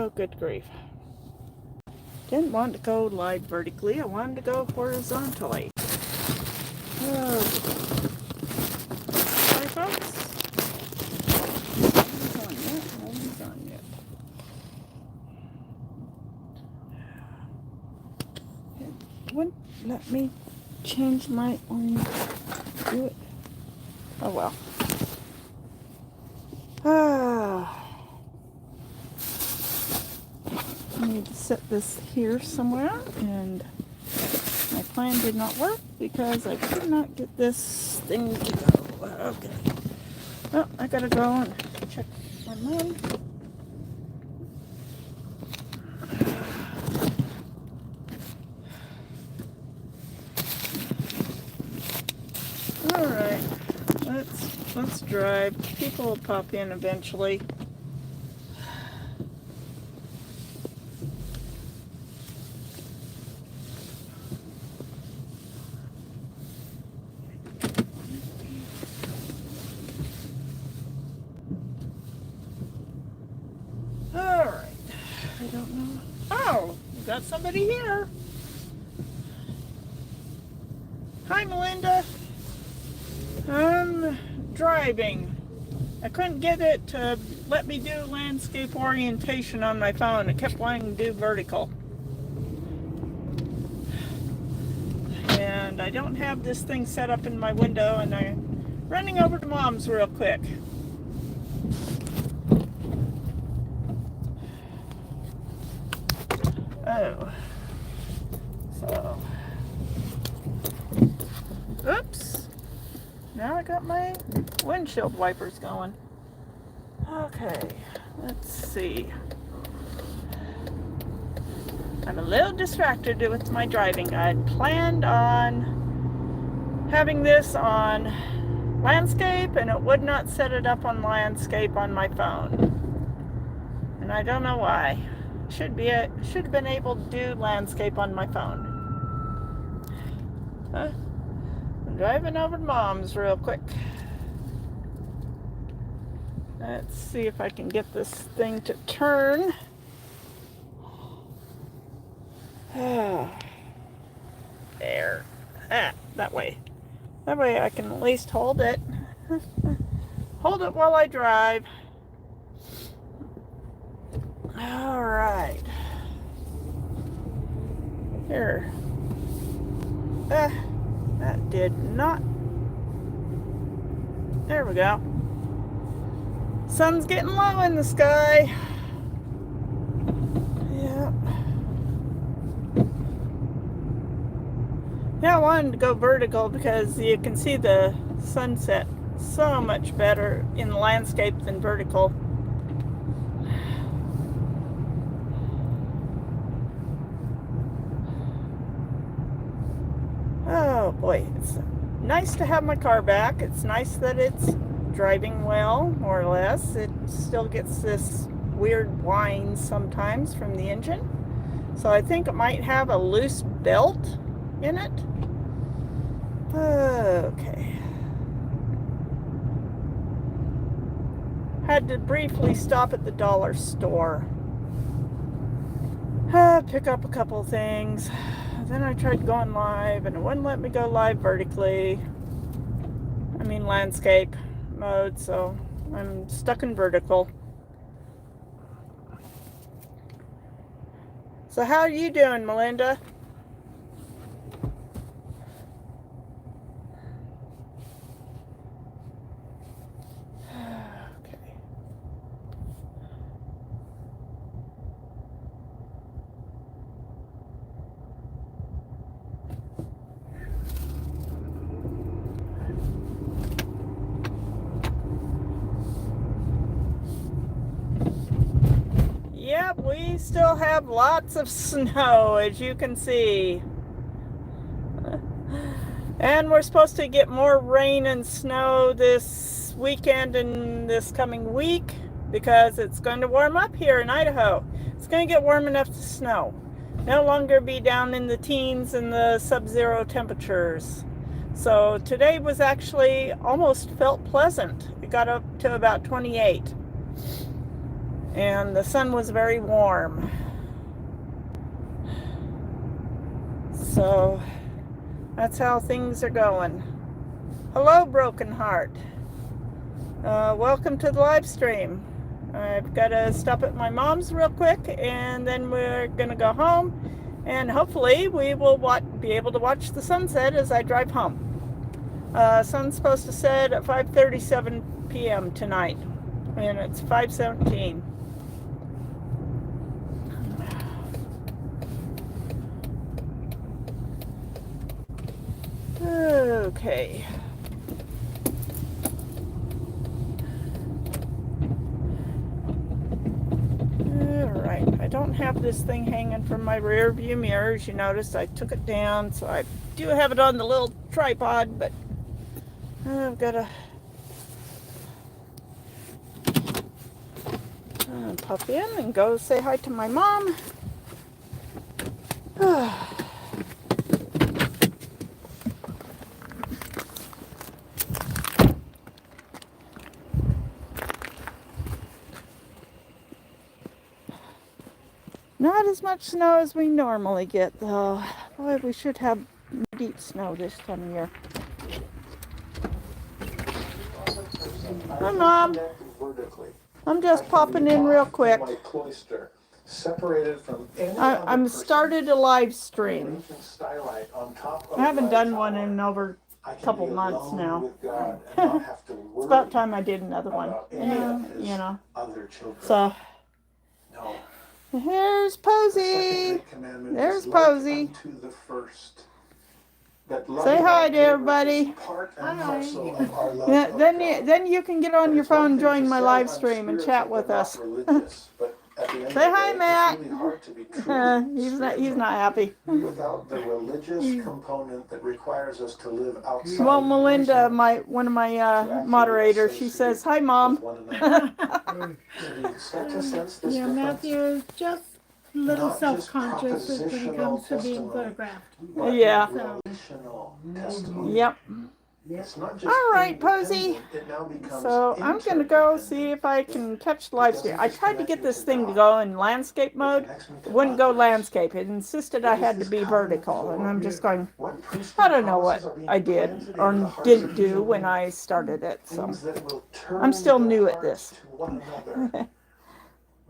Oh, good grief. Didn't want to go live vertically. I wanted to go horizontally. Oh. Sorry, folks. Nobody's on yet. It wouldn't let me change my own. Do it. Oh well. I need to set this here somewhere, and my plan did not work because I could not get this thing to go. Okay. Well, I gotta go and check my mom. All right, let's drive. People will pop in eventually. I don't know. Oh, we got somebody here. Hi, Melinda. I'm driving. I couldn't get it to let me do landscape orientation on my phone. It kept wanting to do vertical. And I don't have this thing set up in my window, and I'm running over to Mom's real quick. Oh, so, oops, now I got my windshield wipers going. Okay, let's see. I'm a little distracted with my driving. I'd planned on having this on landscape, and it would not set it up on landscape on my phone. And I don't know why. Should have been able to do landscape on my phone. I'm driving over to Mom's real quick. Let's see if I can get this thing to turn. There. That way. That way I can at least hold it. Hold it while I drive. All right. Here. That did not. There we go. Sun's getting low in the sky. Yeah. Yeah, I wanted to go vertical because you can see the sunset so much better in the landscape than vertical. Oh boy, it's nice to have my car back. It's nice that it's driving well, more or less. It still gets this weird whine sometimes from the engine. So I think it might have a loose belt in it. Okay. Had to briefly stop at the dollar store. Pick up a couple things. Then I tried going live, and it wouldn't let me go live vertically. I mean landscape mode, so I'm stuck in vertical. So how are you doing, Melinda? Okay. Yep, we still have lots of snow, as you can see. And we're supposed to get more rain and snow this weekend and this coming week because it's going to warm up here in Idaho. It's going to get warm enough to snow. No longer be down in the teens and the sub-zero temperatures. So today was actually almost felt pleasant. It got up to about 28. and the sun was very warm. So that's how things are going. Hello, Broken Heart. Welcome to the live stream. I've got to stop at my mom's real quick, and then we're going to go home, and hopefully we will be able to watch the sunset as I drive home. Sun's supposed to set at 5:37 p.m. tonight, and it's 5:17. Okay. Alright, I don't have this thing hanging from my rear view mirror. As you noticed, I took it down, so I do have it on the little tripod, but I've got to pop in and go say hi to my mom. Not as much snow as we normally get, though. Boy, we should have deep snow this time of year. Hi, Mom. I'm just popping in real quick. I'm started a live stream. I haven't done one in over a couple months now. It's about time I did another one. You know. So. Here's Posey. There's Posey. Say hi to everybody. Hi. Yeah, then you can get on your phone and join my live stream and chat with us. Say hi, Matt. He's not happy. Without the religious component that requires us to live outside. Well, Melinda, one of my moderators, she says, "Hi, Mom." Yeah, Matthew is just a little self-conscious when it comes to being photographed. Yeah. So. Yep. All right, Posey. So I'm going to go see if I can catch the live stream. I tried to get this thing to go in landscape mode. It wouldn't go landscape. It insisted I had to be vertical. And I'm just going, I don't know what I did or didn't do when I started it. So I'm still new at this. One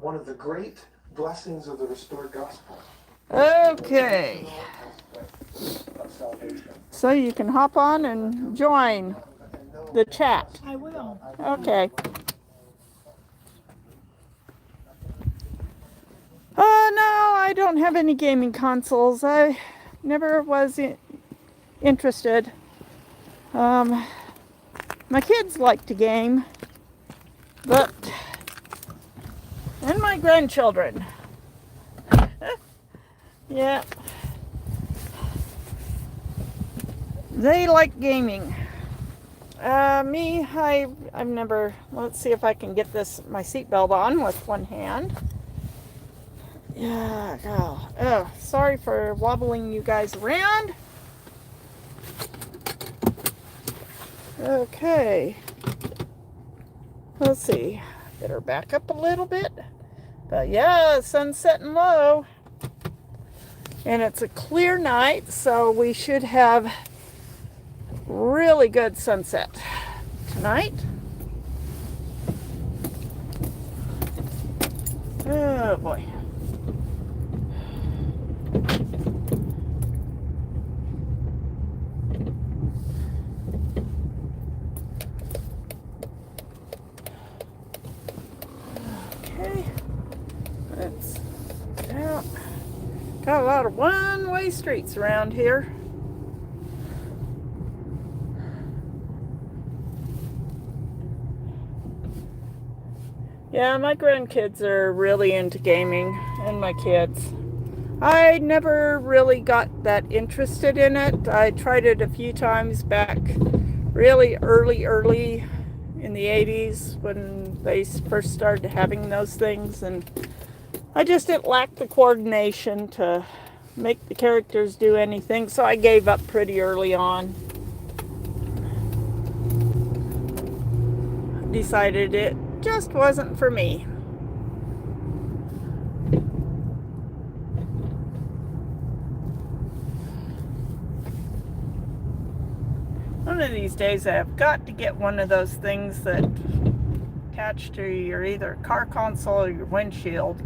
of the great blessings of the restored gospel. Okay. So you can hop on and join the chat. I will. Okay. No, I don't have any gaming consoles. I never was interested. My kids like to game, but and my grandchildren. Yeah. They like gaming. Me, I've never, let's see if I can get my seatbelt on with one hand. Yeah, oh, sorry for wobbling you guys around. Okay. Let's see. Better back up a little bit. But yeah, the sun's setting low. And it's a clear night, so we should have really good sunset tonight. Oh boy. Okay. Let's get out. Got a lot of one-way streets around here. Yeah, my grandkids are really into gaming, and my kids. I never really got that interested in it. I tried it a few times back really early in the 80s when they first started having those things, and I just didn't lack the coordination to make the characters do anything, so I gave up pretty early on. Decided it just wasn't for me. one of these days I've got to get one of those things that attach to your either car console or your windshield.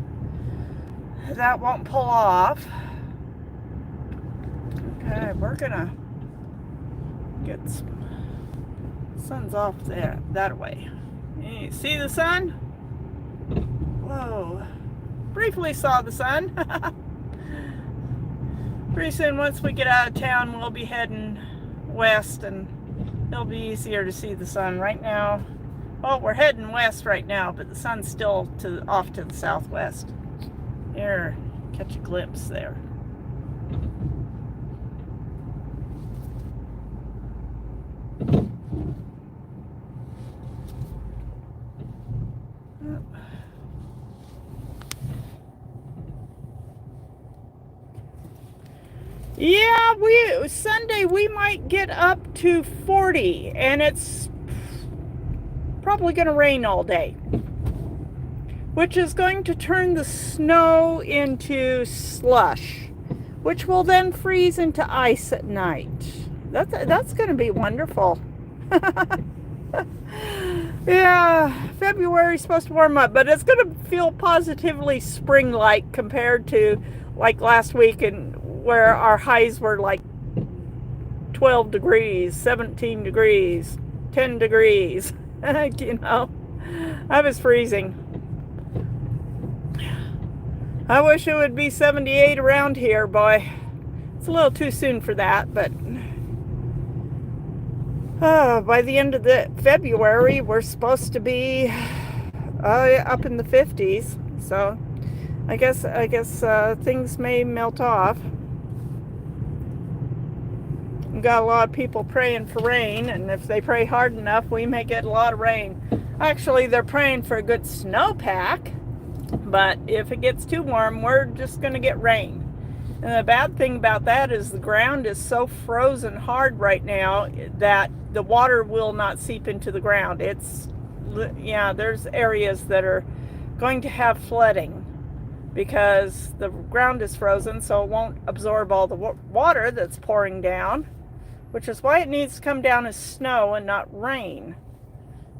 That won't pull off. Okay, we're gonna get some sun's off there that way. You see the sun? Whoa. Briefly saw the sun. Pretty soon, once we get out of town, we'll be heading west and it'll be easier to see the sun. Right now, well, we're heading west right now, but the sun's still off to the southwest. Here, catch a glimpse there. Yeah, Sunday we might get up to 40, and it's probably going to rain all day, which is going to turn the snow into slush, which will then freeze into ice at night. That's going to be wonderful. Yeah, February's supposed to warm up, but it's going to feel positively spring-like compared to like last week, and where our highs were like 12 degrees, 17 degrees, 10 degrees. You know, I was freezing. I wish it would be 78 around here, boy. It's a little too soon for that, but by the end of the February, we're supposed to be up in the 50s. So I guess things may melt off. We've got a lot of people praying for rain, and if they pray hard enough, we may get a lot of rain. Actually, they're praying for a good snowpack, but if it gets too warm, we're just going to get rain. And the bad thing about that is the ground is so frozen hard right now that the water will not seep into the ground. There's areas that are going to have flooding because the ground is frozen, so it won't absorb all the water that's pouring down, which is why it needs to come down as snow and not rain.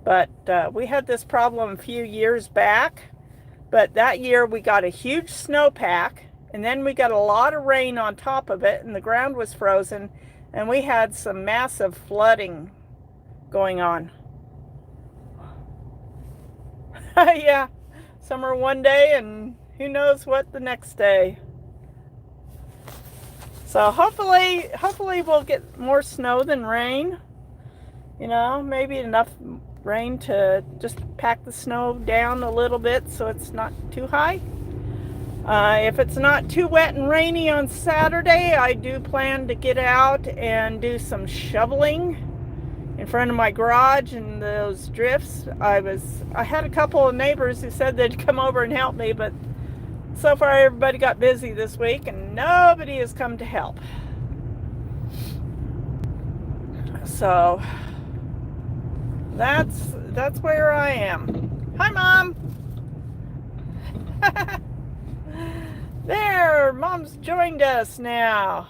But we had this problem a few years back, but that year we got a huge snowpack, and then we got a lot of rain on top of it, and the ground was frozen, and we had some massive flooding going on. Yeah, summer one day, and who knows what the next day. So hopefully we'll get more snow than rain. You know, maybe enough rain to just pack the snow down a little bit so it's not too high. If it's not too wet and rainy on Saturday, I do plan to get out and do some shoveling in front of my garage and those drifts. I had a couple of neighbors who said they'd come over and help me, but so far everybody got busy this week and nobody has come to help. So that's where I am. Hi, Mom. There, Mom's joined us now.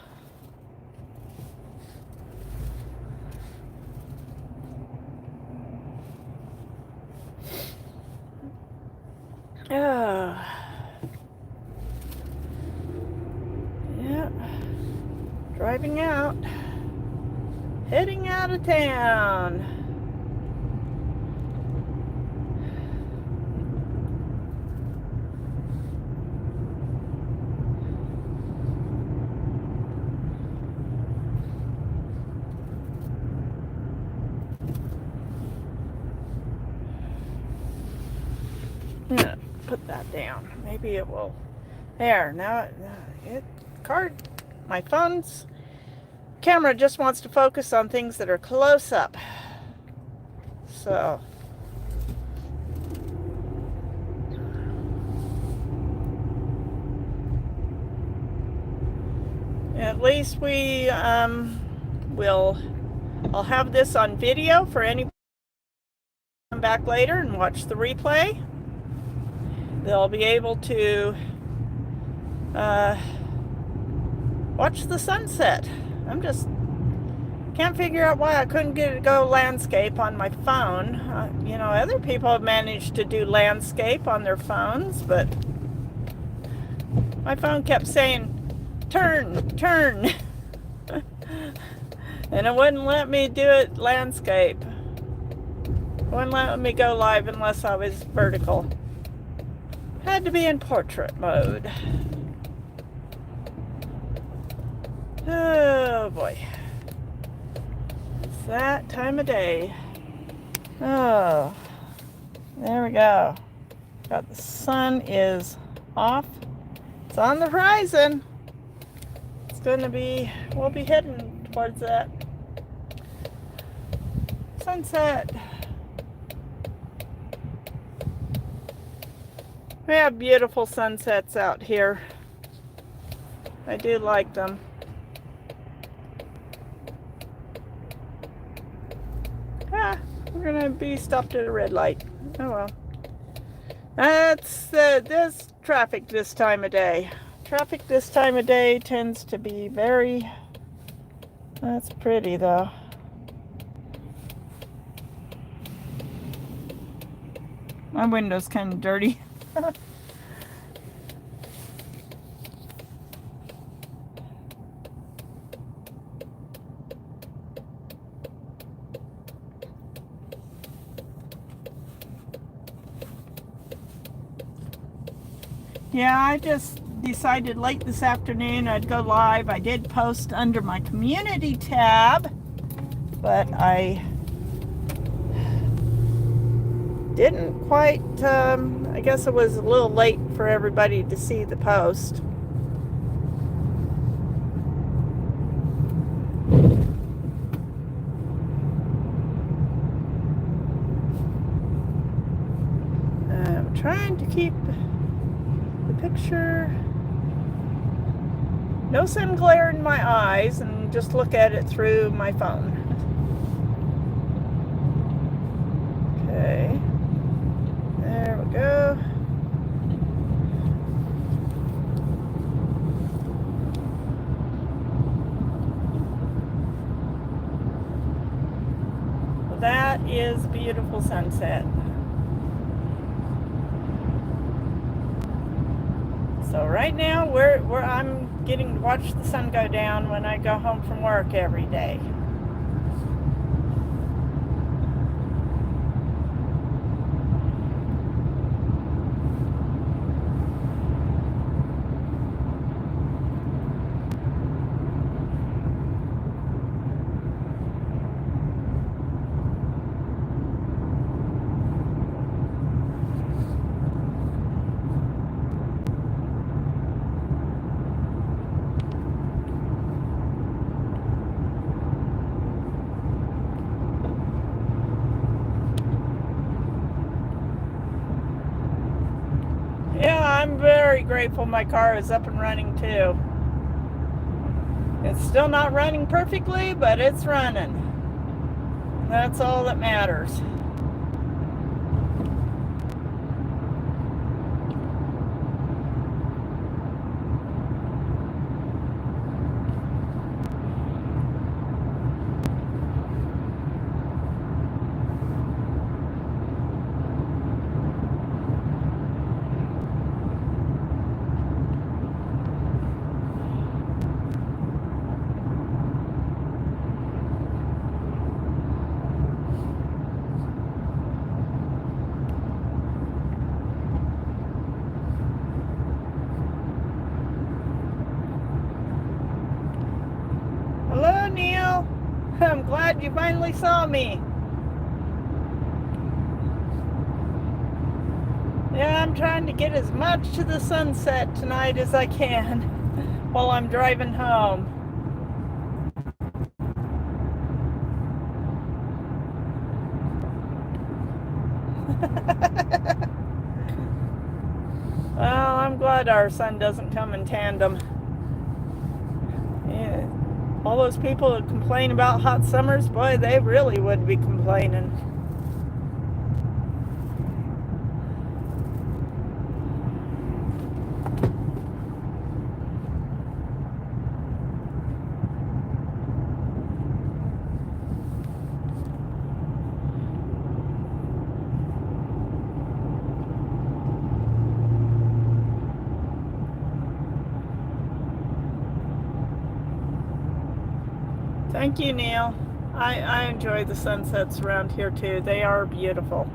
Yeah, driving out, heading out of town. Put that down. Maybe it will. There. Now my phone's camera just wants to focus on things that are close up. So at least I'll have this on video for anybody to come back later and watch the replay. They'll be able to watch the sunset. I'm just Can't figure out why I couldn't get it to go landscape on my phone. You know, other people have managed to do landscape on their phones, but my phone kept saying, turn, turn. And it wouldn't let me do it landscape. It wouldn't let me go live unless I was vertical. Had to be in portrait mode. Oh boy. It's that time of day. Oh, there we go. Got the sun is off. It's on the horizon. It's gonna be, we'll be heading towards that sunset. We have beautiful sunsets out here. I do like them. We're gonna be stopped at a red light. Oh well. That's this traffic this time of day. Traffic this time of day tends to be very. That's pretty though. My window's kind of dirty. Yeah, I just decided late this afternoon I'd go live. I did post under my community tab, but I didn't quite, I guess it was a little late for everybody to see the post. I'm trying to keep picture, no sun glare in my eyes, and just look at it through my phone. Okay, there we go. Well, that is a beautiful sunset. So right now, I'm getting to watch the sun go down when I go home from work every day. I'm very grateful my car is up and running too. It's still not running perfectly, but it's running. That's all that matters. Hello, Neil. I'm glad you finally saw me. Yeah, I'm trying to get as much to the sunset tonight as I can while I'm driving home. Well, I'm glad our sun doesn't come in tandem. Yeah. All those people who complain about hot summers, boy, they really would be complaining. Thank you, Neil. I enjoy the sunsets around here too. They are beautiful.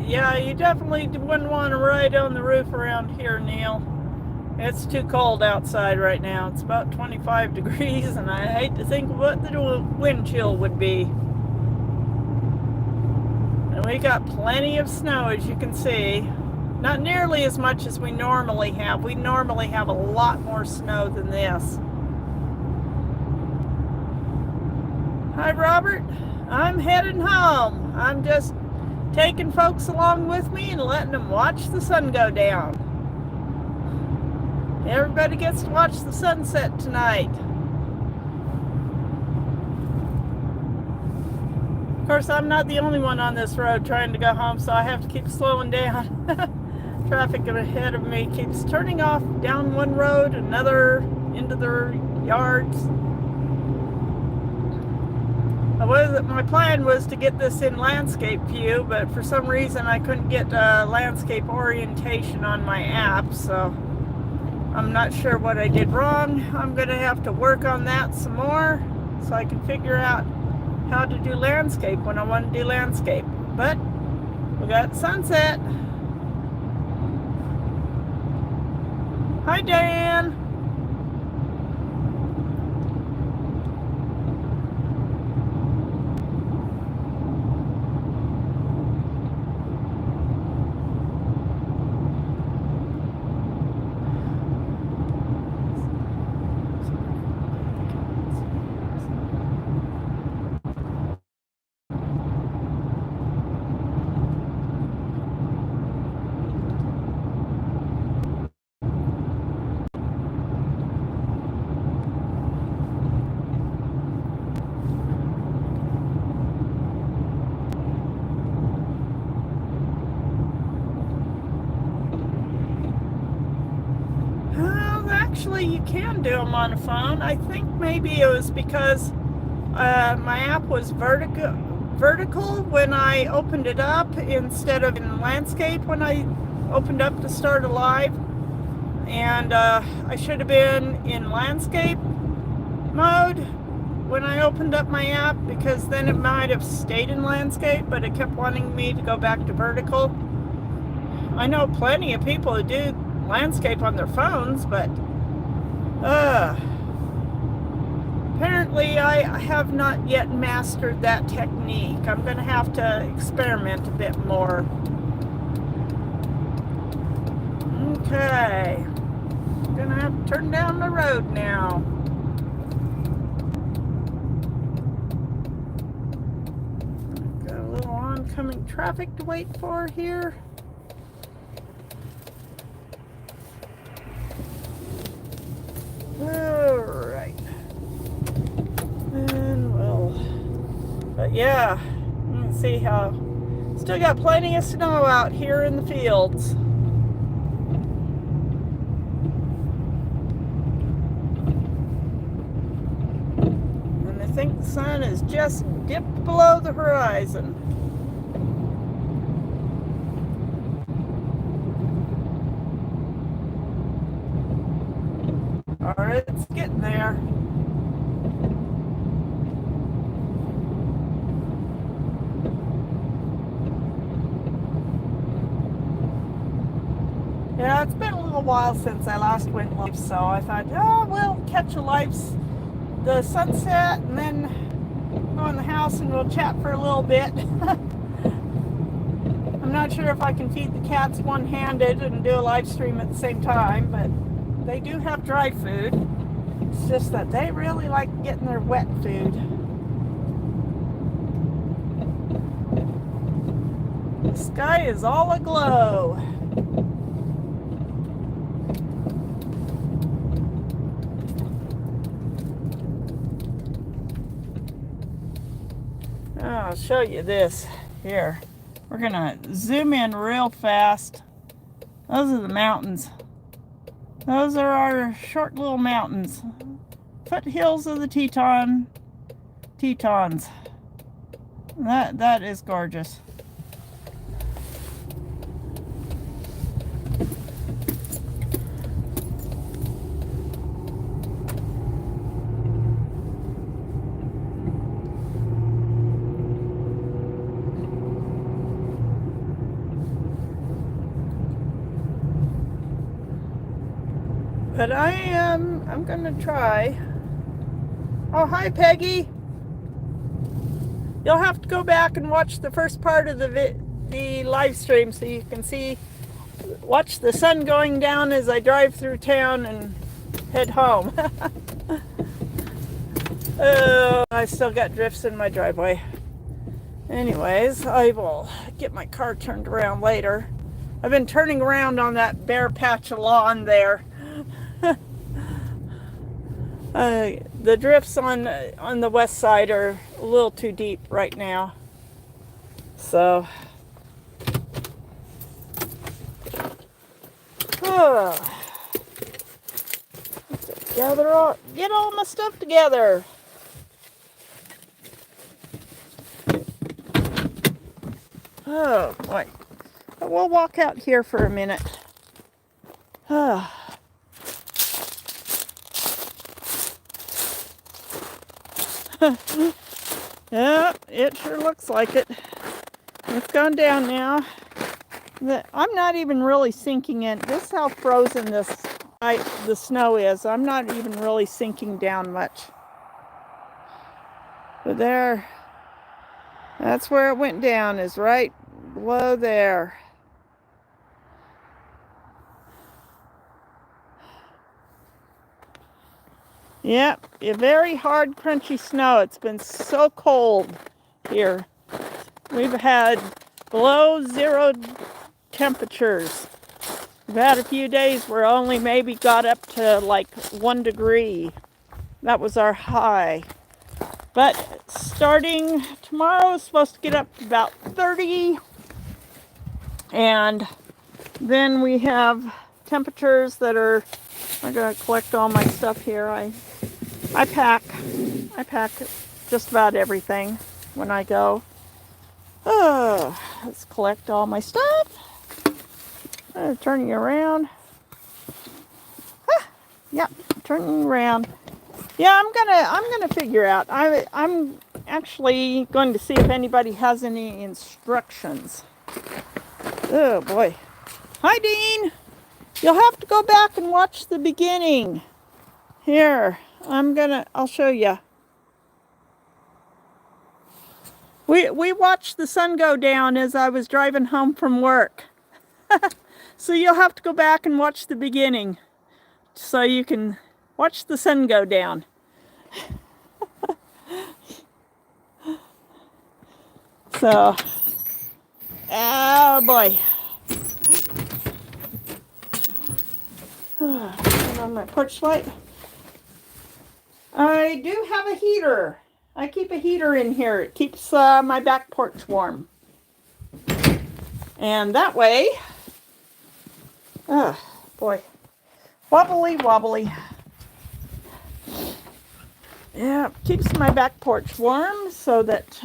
Yeah, you definitely wouldn't want to ride on the roof around here, Neil. It's too cold outside right now. It's about 25 degrees, and I hate to think what the wind chill would be. And we got plenty of snow, as you can see. Not nearly as much as we normally have. We normally have a lot more snow than this. Hi, Robert. I'm heading home. I'm just taking folks along with me and letting them watch the sun go down. Everybody gets to watch the sunset tonight. Of course, I'm not the only one on this road trying to go home, so I have to keep slowing down. Traffic ahead of me keeps turning off down one road, another into their yards. My plan was to get this in landscape view, but for some reason I couldn't get landscape orientation on my app, so I'm not sure what I did wrong. I'm going to have to work on that some more so I can figure out how to do landscape when I want to do landscape. But we got sunset. Hi, Dan. Actually, you can do them on a phone. I think maybe it was because my app was vertical when I opened it up instead of in landscape when I opened up to start a live. And I should have been in landscape mode when I opened up my app, because then it might have stayed in landscape, but it kept wanting me to go back to vertical. I know plenty of people who do landscape on their phones, but apparently I have not yet mastered that technique. I'm going to have to experiment a bit more. Okay. I'm going to have to turn down the road now. Got a little oncoming traffic to wait for here. Alright. And but yeah, you can see how still got plenty of snow out here in the fields. And I think the sun is just dipped below the horizon. Alright, it's getting there. Yeah, it's been a little while since I last went live, so I thought, oh, we'll catch the sunset, and then go in the house and we'll chat for a little bit. I'm not sure if I can feed the cats one-handed and do a live stream at the same time, but they do have dry food. It's just that they really like getting their wet food. The sky is all aglow. I'll show you this here. We're gonna zoom in real fast. Those are the mountains. Those are our short little mountains. Foothills of the Tetons. That is gorgeous. But I'm gonna try. Oh, hi Peggy. You'll have to go back and watch the first part of the live stream so you can watch the sun going down as I drive through town and head home. Oh, I still got drifts in my driveway. Anyways, I will get my car turned around later. I've been turning around on that bare patch of lawn there. The drifts on the west side are a little too deep right now. So, get all my stuff together. Oh boy, we'll walk out here for a minute. Yeah, it sure looks like it. It's gone down now. I'm not even really sinking in. This is how frozen the snow is. I'm not even really sinking down much. But there, that's where it went down, is right below there. Yep, a very hard, crunchy snow. It's been so cold here. We've had below zero temperatures. We've had a few days where only maybe got up to like 1 degree. That was our high. But starting tomorrow, is supposed to get up to about 30. And then we have temperatures that are, I'm going to collect all my stuff here. I pack just about everything when I go. Oh, let's collect all my stuff. Turning around. Yep, turning around. Yeah, I'm gonna figure out. I'm actually going to see if anybody has any instructions. Oh boy. Hi Dean. You'll have to go back and watch the beginning. Here, I'll show you. We watched the sun go down as I was driving home from work. So you'll have to go back and watch the beginning so you can watch the sun go down. So, oh boy. Turn on my porch light. I do have a heater. I keep a heater in here. It keeps my back porch warm. And that way, oh boy, wobbly wobbly. Yeah, keeps my back porch warm so that,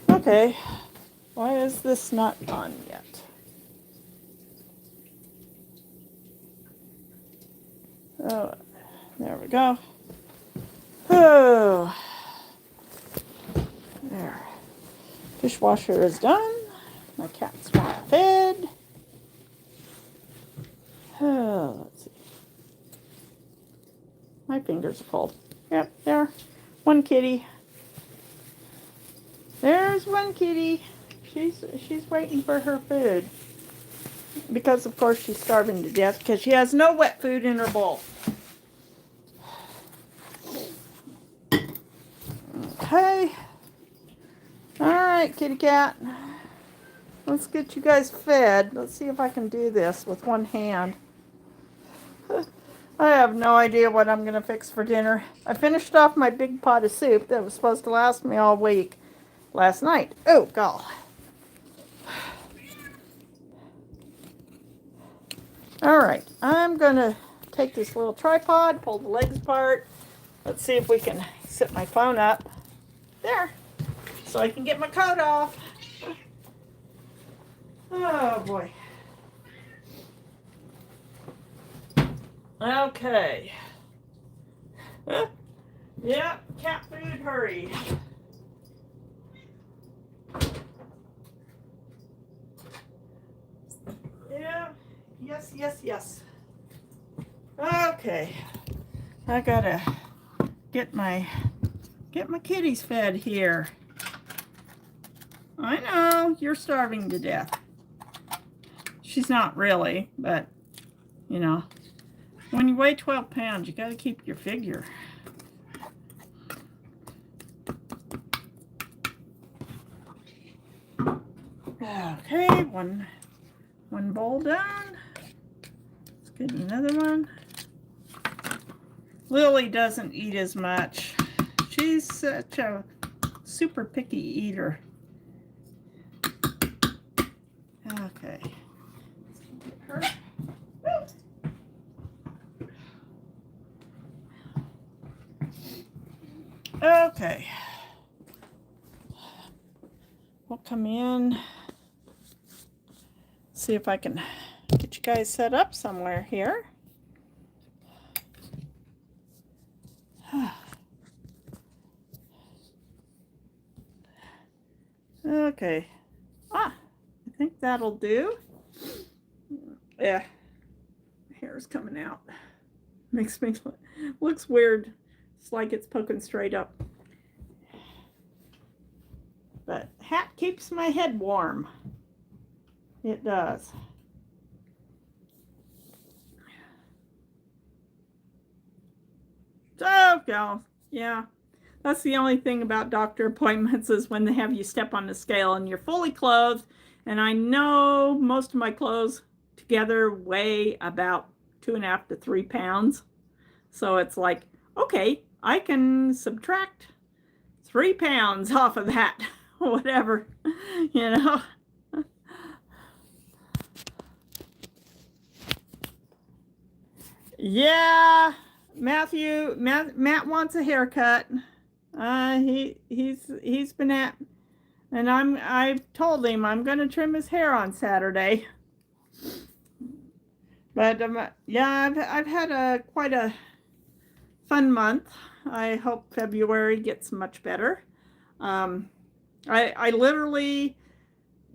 okay, why is this not on yet? Oh, there we go. Oh, there. Dishwasher is done. My cat's not fed. Oh, let's see. My fingers are cold. Yep, there. One kitty. There's one kitty. She's waiting for her food. Because of course she's starving to death because she has no wet food in her bowl. Okay. Alright, kitty cat. Let's get you guys fed. Let's see if I can do this with one hand. I have no idea what I'm going to fix for dinner. I finished off my big pot of soup that was supposed to last me all week last night. Oh, God. Alright, I'm going to take this little tripod, pull the legs apart. Let's see if we can sit my phone up. There. So I can get my coat off. Oh, boy. Okay. Yeah, cat food, hurry. Yeah, yes. Okay. I gotta get my kitties fed here. I know, you're starving to death. She's not really, but, you know, when you weigh 12 pounds, you gotta keep your figure. Okay, one bowl done. Let's get another one. Lily doesn't eat as much. She's such a super picky eater. Okay. Get her. Okay. We'll come in. See if I can get you guys set up somewhere here. Okay. I think that'll do. Yeah. Hair's coming out. Makes me looks weird. It's like it's poking straight up. But hat keeps my head warm. It does. So, go. Yeah. That's the only thing about doctor appointments is when they have you step on the scale and you're fully clothed. And I know most of my clothes together weigh about 2.5 to 3 pounds. So it's like, okay, I can subtract 3 pounds off of that. Whatever, you know. Yeah, Matt wants a haircut. He's been at, and I've told him I'm gonna trim his hair on Saturday. But yeah, I've had quite a fun month. I hope February gets much better. I literally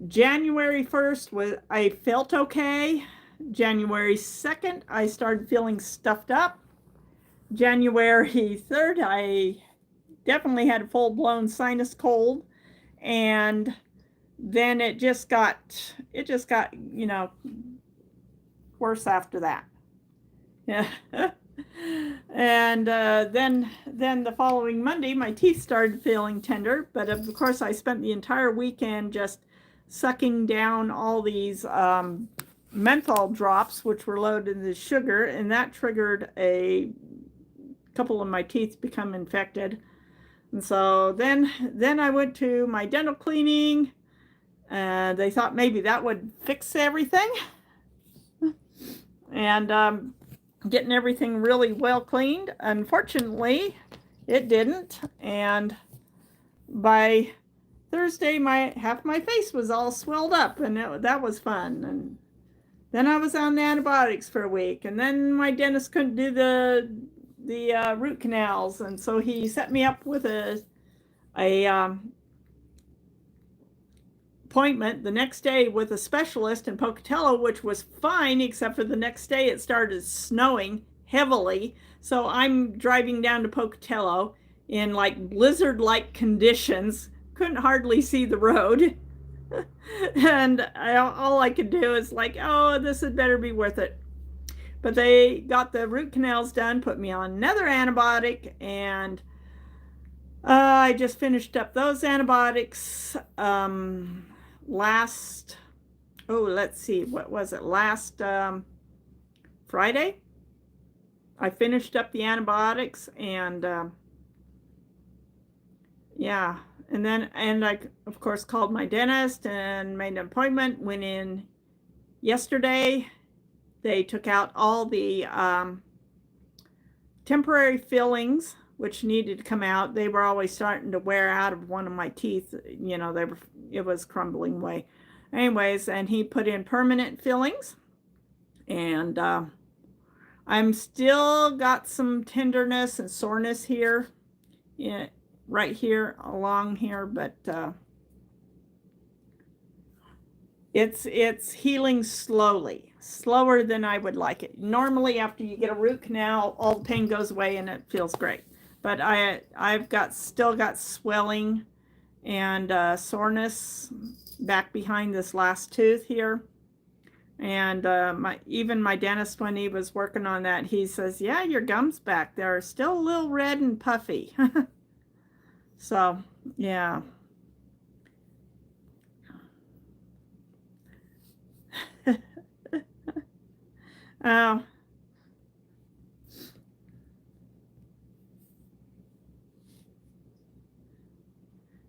January 1st I felt okay. January 2nd, I started feeling stuffed up. January 3rd, I definitely had a full-blown sinus cold. And then it just got, you know, worse after that. Yeah. And then the following Monday, my teeth started feeling tender. But of course, I spent the entire weekend just sucking down all these menthol drops, which were loaded with sugar, and that triggered a couple of my teeth become infected. And so then I went to my dental cleaning, and they thought maybe that would fix everything. And getting everything really well cleaned. Unfortunately, it didn't. And by Thursday, half my face was all swelled up, and that was fun. And then I was on antibiotics for a week, and then my dentist couldn't do the root canals, and so he set me up with a appointment the next day with a specialist in Pocatello, which was fine, except for the next day it started snowing heavily. So I'm driving down to Pocatello in like blizzard-like conditions, couldn't hardly see the road. And all I could do is like, oh, this had better be worth it. But they got the root canals done, put me on another antibiotic, and I just finished up those antibiotics last, let's see, what was it, last Friday? I finished up the antibiotics, and yeah, and I, of course, called my dentist and made an appointment, went in yesterday. They took out all the temporary fillings, which needed to come out. They were always starting to wear out of one of my teeth. You know, it was crumbling away. Anyways, and he put in permanent fillings. And I'm still got some tenderness and soreness here, right here, along here, but it's healing slowly, slower than I would like it. Normally, after you get a root canal, all the pain goes away and it feels great. But I've still got swelling and soreness back behind this last tooth here. And even my dentist, when he was working on that, he says, yeah, your gums back there are still a little red and puffy. So, yeah. Oh.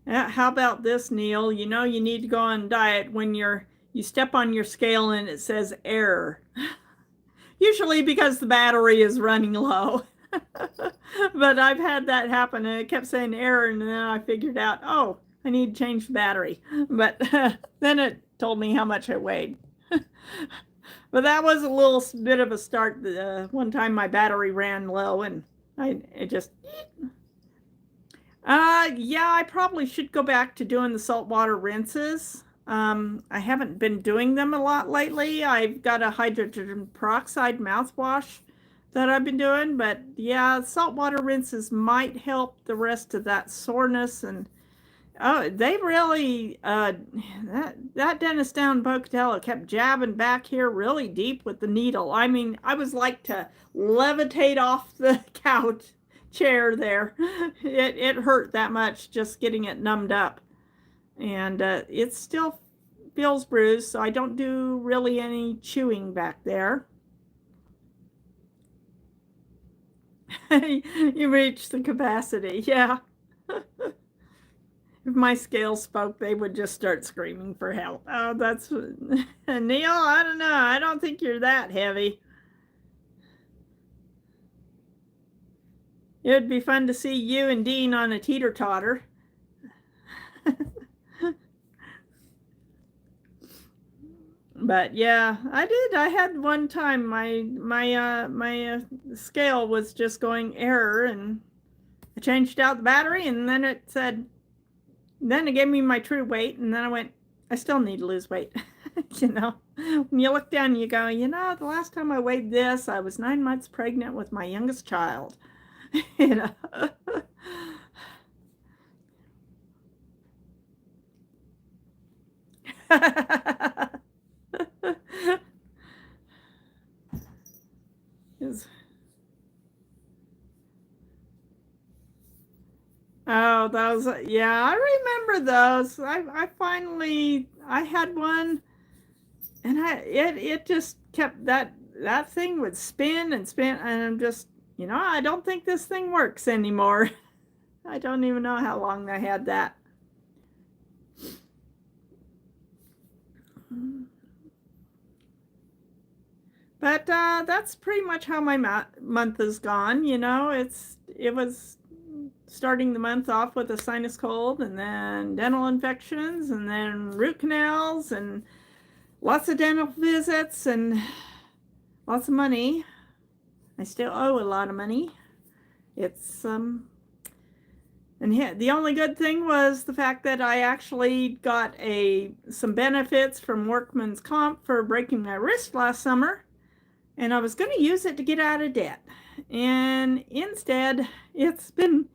How about this, Neil? You know you need to go on diet when you step on your scale and it says error. Usually because the battery is running low. But I've had that happen, and it kept saying error, and then I figured out, oh, I need to change the battery. But then it told me how much I weighed. But that was a little bit of a start. One time my battery ran low, and it just... yeah, I probably should go back to doing the saltwater rinses. I haven't been doing them a lot lately. I've got a hydrogen peroxide mouthwash that I've been doing, but yeah, saltwater rinses might help the rest of that soreness. And oh, they really, that dentist down in Pocatello kept jabbing back here really deep with the needle. I mean, I was like to levitate off the couch chair there. It hurt that much just getting it numbed up. And it still feels bruised, so I don't do really any chewing back there. You reach the capacity, yeah. If my scales spoke, they would just start screaming for help. Oh, that's... Neil, I don't know. I don't think you're that heavy. It would be fun to see you and Dean on a teeter-totter. But yeah, I did. I had one time my scale was just going error, and I changed out the battery, and then it said, then it gave me my true weight, and then I went, I still need to lose weight. You know, when you look down, you go, you know, the last time I weighed this, I was 9 months pregnant with my youngest child. You know. Oh, those, yeah, I remember those. I had one, and it just kept, that thing would spin and spin, and I'm just, you know, I don't think this thing works anymore. I don't even know how long I had that. But that's pretty much how my month has gone. You know, it was starting the month off with a sinus cold, and then dental infections, and then root canals, and lots of dental visits, and lots of money. I still owe a lot of money. It's And the only good thing was the fact that I actually got some benefits from workman's comp for breaking my wrist last summer. And I was going to use it to get out of debt. And instead, it's been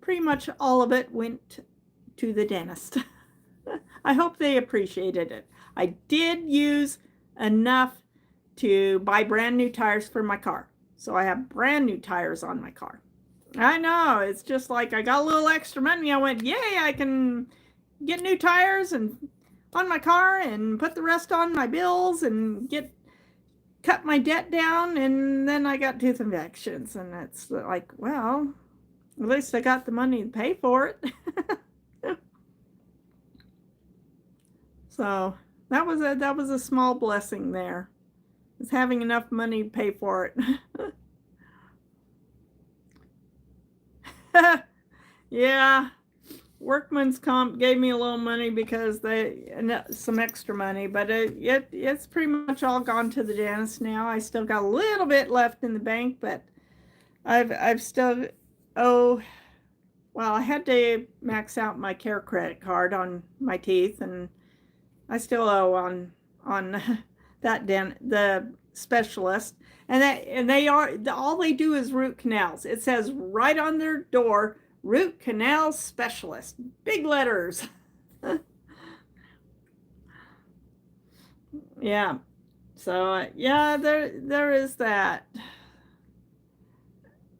pretty much all of it went to the dentist. I hope they appreciated it. I did use enough to buy brand new tires for my car. So I have brand new tires on my car. I know, it's just like I got a little extra money. I went, yay, I can get new tires and on my car and put the rest on my bills and cut my debt down. And then I got tooth infections, and it's like, well, at least I got the money to pay for it. So that was a small blessing there, is having enough money to pay for it. Yeah, workman's comp gave me a little money because some extra money, but it's pretty much all gone to the dentist now. I still got a little bit left in the bank, but I've still well, I had to max out my care credit card on my teeth, and I still owe on the specialist, and they are all they do is root canals. It says right on their door, root canal specialist, big letters. Yeah, so yeah, there is that.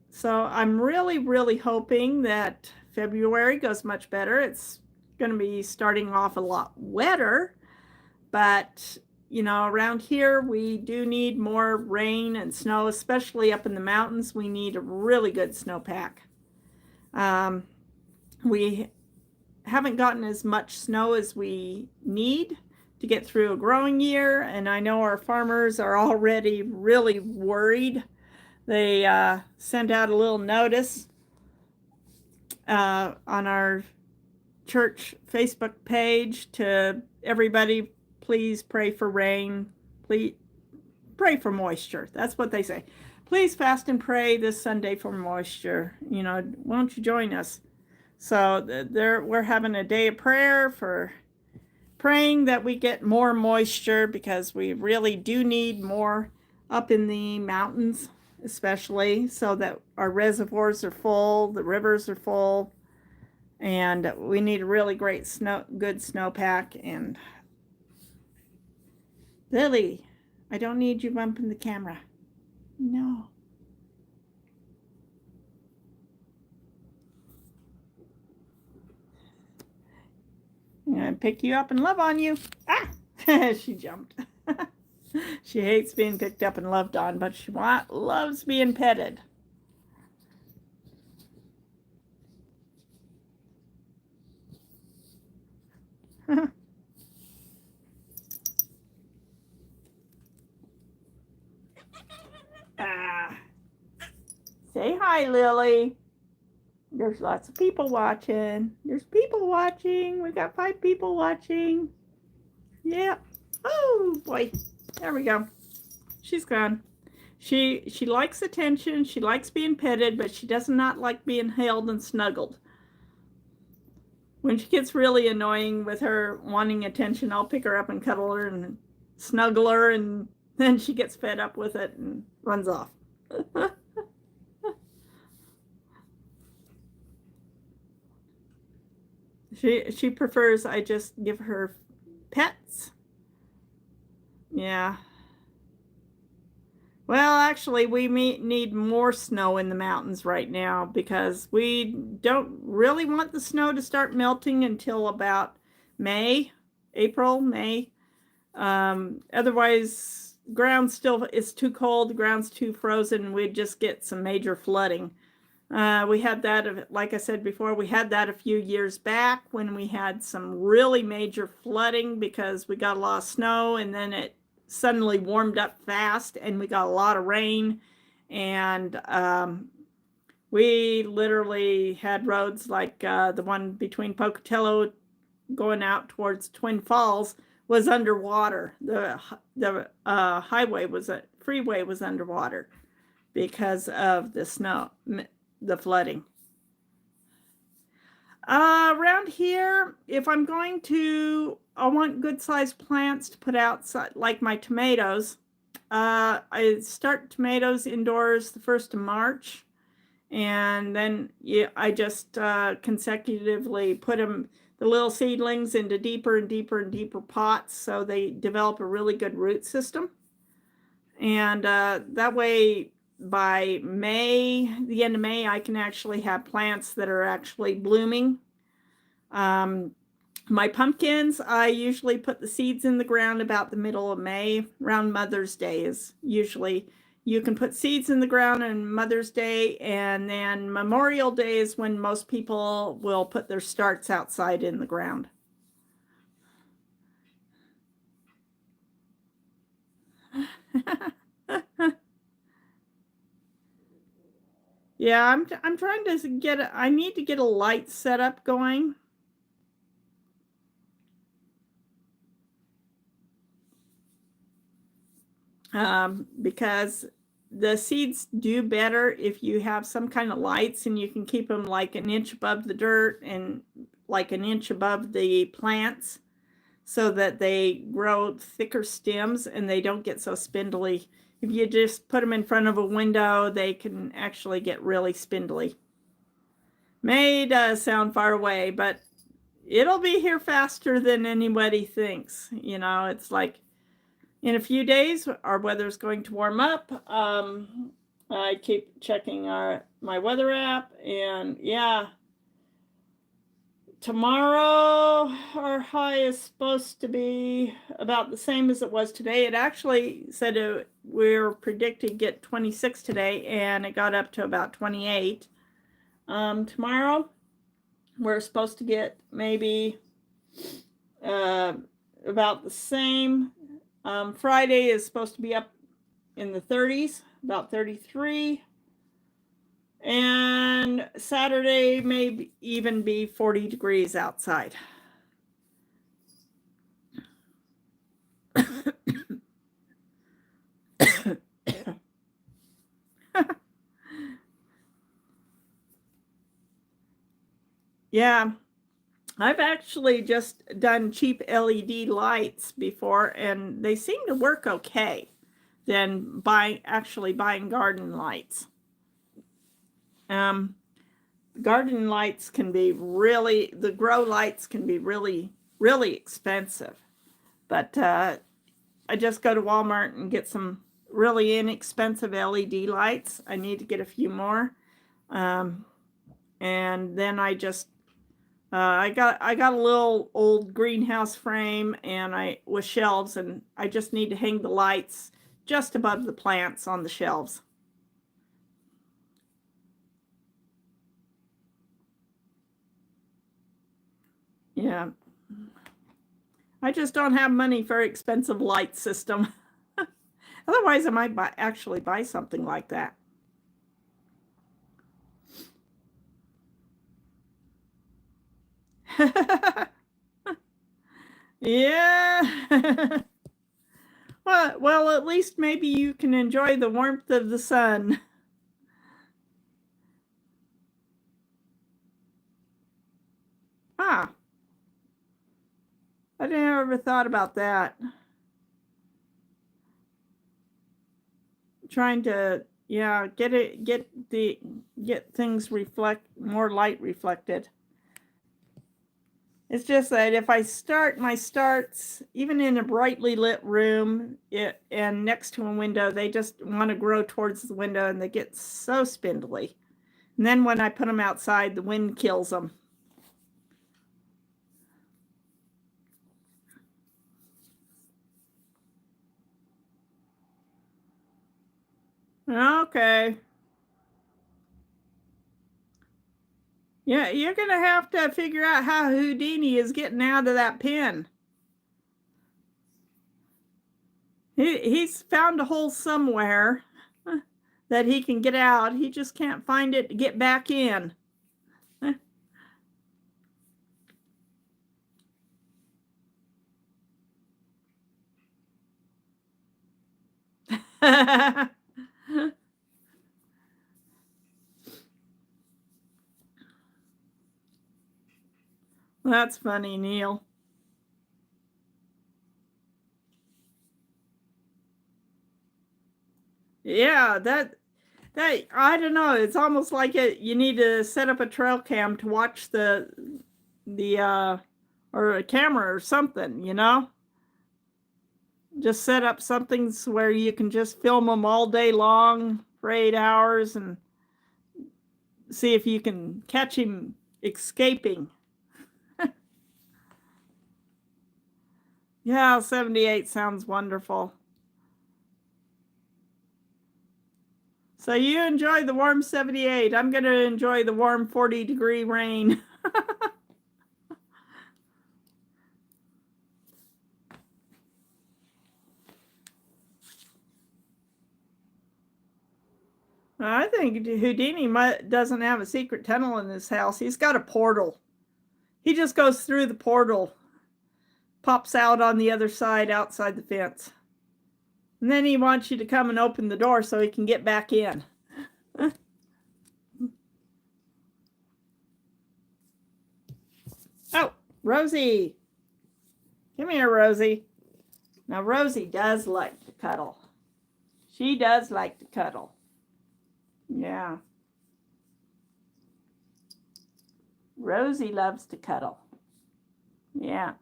So I'm really hoping that February goes much better. It's going to be starting off a lot wetter, but around here, we do need more rain and snow, especially up in the mountains. We need a really good snowpack. We haven't gotten as much snow as we need to get through a growing year, and I know our farmers are already really worried. They sent out a little notice on our church Facebook page to everybody, please pray for rain. Please pray for moisture. That's what they say. Please fast and pray this Sunday for moisture. Won't you join us? So we're having a day of prayer for praying that we get more moisture, because we really do need more up in the mountains, especially so that our reservoirs are full, the rivers are full, and we need a really great good snowpack. And Lily, I don't need you bumping the camera. No. I'm going to pick you up and love on you. Ah! She jumped. She hates being picked up and loved on, but she loves being petted. Say hi, Lily. There's lots of people watching. There's people watching. We got 5 people watching. Yeah. Oh, boy. There we go. She's gone. She likes attention. She likes being petted, but she does not like being held and snuggled. When she gets really annoying with her wanting attention, I'll pick her up and cuddle her and snuggle her, and then she gets fed up with it and runs off. She prefers I just give her pets. Yeah. Well, actually, we need more snow in the mountains right now, because we don't really want the snow to start melting until about April, May. Otherwise, ground still is too cold, the ground's too frozen, we'd just get some major flooding. We had that, like I said before, we had that a few years back when we had some really major flooding because we got a lot of snow, and then it suddenly warmed up fast and we got a lot of rain, and we literally had roads like the one between Pocatello going out towards Twin Falls was underwater. The freeway was underwater because of the snow, the flooding. Around here, if I'm going to, I want good sized plants to put outside, like my tomatoes. I start tomatoes indoors the 1st of March, and then I just consecutively put them, the little seedlings, into deeper and deeper and deeper pots so they develop a really good root system. And that way, by May, the end of May, I can actually have plants that are actually blooming. My pumpkins, I usually put the seeds in the ground about the middle of May. Around Mother's Day is usually, you can put seeds in the ground on Mother's Day, and then Memorial Day is when most people will put their starts outside in the ground. Yeah, I'm trying to get I need to get a light setup going. Because the seeds do better if you have some kind of lights, and you can keep them like an inch above the dirt and like an inch above the plants, so that they grow thicker stems and they don't get so spindly. If you just put them in front of a window, they can actually get really spindly. May does sound far away, but it'll be here faster than anybody thinks. You know, it's like in a few days, our weather's going to warm up. I keep checking my weather app, and yeah, tomorrow our high is supposed to be about the same as it was today. It actually said we're predicted to get 26 today, and it got up to about 28. Tomorrow we're supposed to get maybe about the same. Friday is supposed to be up in the 30s, about 33. And Saturday may even be 40 degrees outside. Yeah, I've actually just done cheap LED lights before, and they seem to work okay than actually buying garden lights. Garden lights can be really, the grow lights can be really, really expensive. But I just go to Walmart and get some really inexpensive LED lights. I need to get a few more. And then I just, I got a little old greenhouse frame and with shelves, and I just need to hang the lights just above the plants on the shelves. Yeah. I just don't have money for an expensive light system. Otherwise, I might actually buy something like that. Yeah. Well, at least maybe you can enjoy the warmth of the sun. Ah. I never thought about that. Trying to, yeah, get things more light reflected. It's just that if I start my starts, even in a brightly lit room and next to a window, they just want to grow towards the window and they get so spindly. And then when I put them outside, the wind kills them. Okay. Yeah, you're going to have to figure out how Houdini is getting out of that pen. He's found a hole somewhere that he can get out. He just can't find it to get back in. That's funny, Neil. Yeah, that I don't know. It's almost like you need to set up a trail cam to watch the or a camera or something, you know? Just set up something where you can just film them all day long for 8 hours and see if you can catch him escaping. Yeah, 78 sounds wonderful. So you enjoy the warm 78. I'm going to enjoy the warm 40-degree rain. I think Houdini doesn't have a secret tunnel in his house. He's got a portal. He just goes through the portal, pops out on the other side outside the fence. And then he wants you to come and open the door so he can get back in. Oh, Rosie. Come here, Rosie. Now, Rosie does like to cuddle. She does like to cuddle. Yeah. Rosie loves to cuddle. Yeah.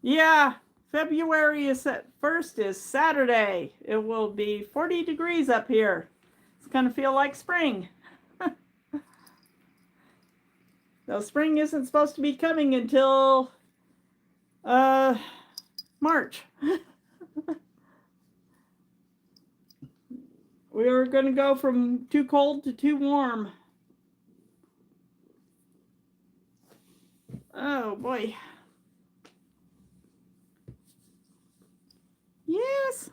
Yeah. February 1st is Saturday. It will be 40 degrees up here. It's going to feel like spring. Though spring isn't supposed to be coming until March. We're going to go from too cold to too warm. Oh boy. Yes.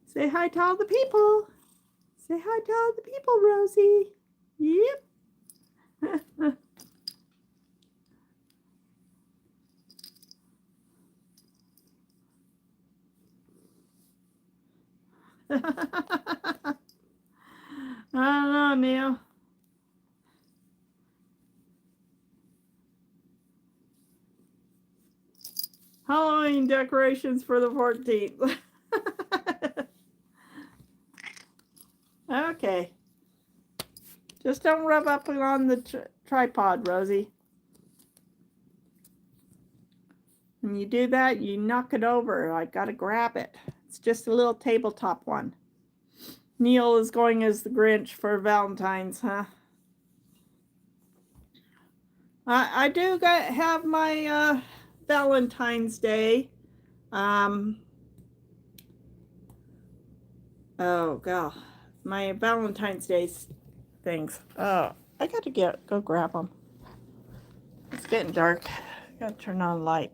Say hi to all the people. Say hi to all the people, Rosie. Yep. I don't know, Neil. Halloween decorations for the 14th. Okay. Just don't rub up on the tripod, Rosie. When you do that, you knock it over. I gotta grab it. It's just a little tabletop one. Neil is going as the Grinch for Valentine's, huh? I do have my Valentine's Day. Oh god, my Valentine's Day things. Oh, I gotta go grab them. It's getting dark. I gotta turn on the light.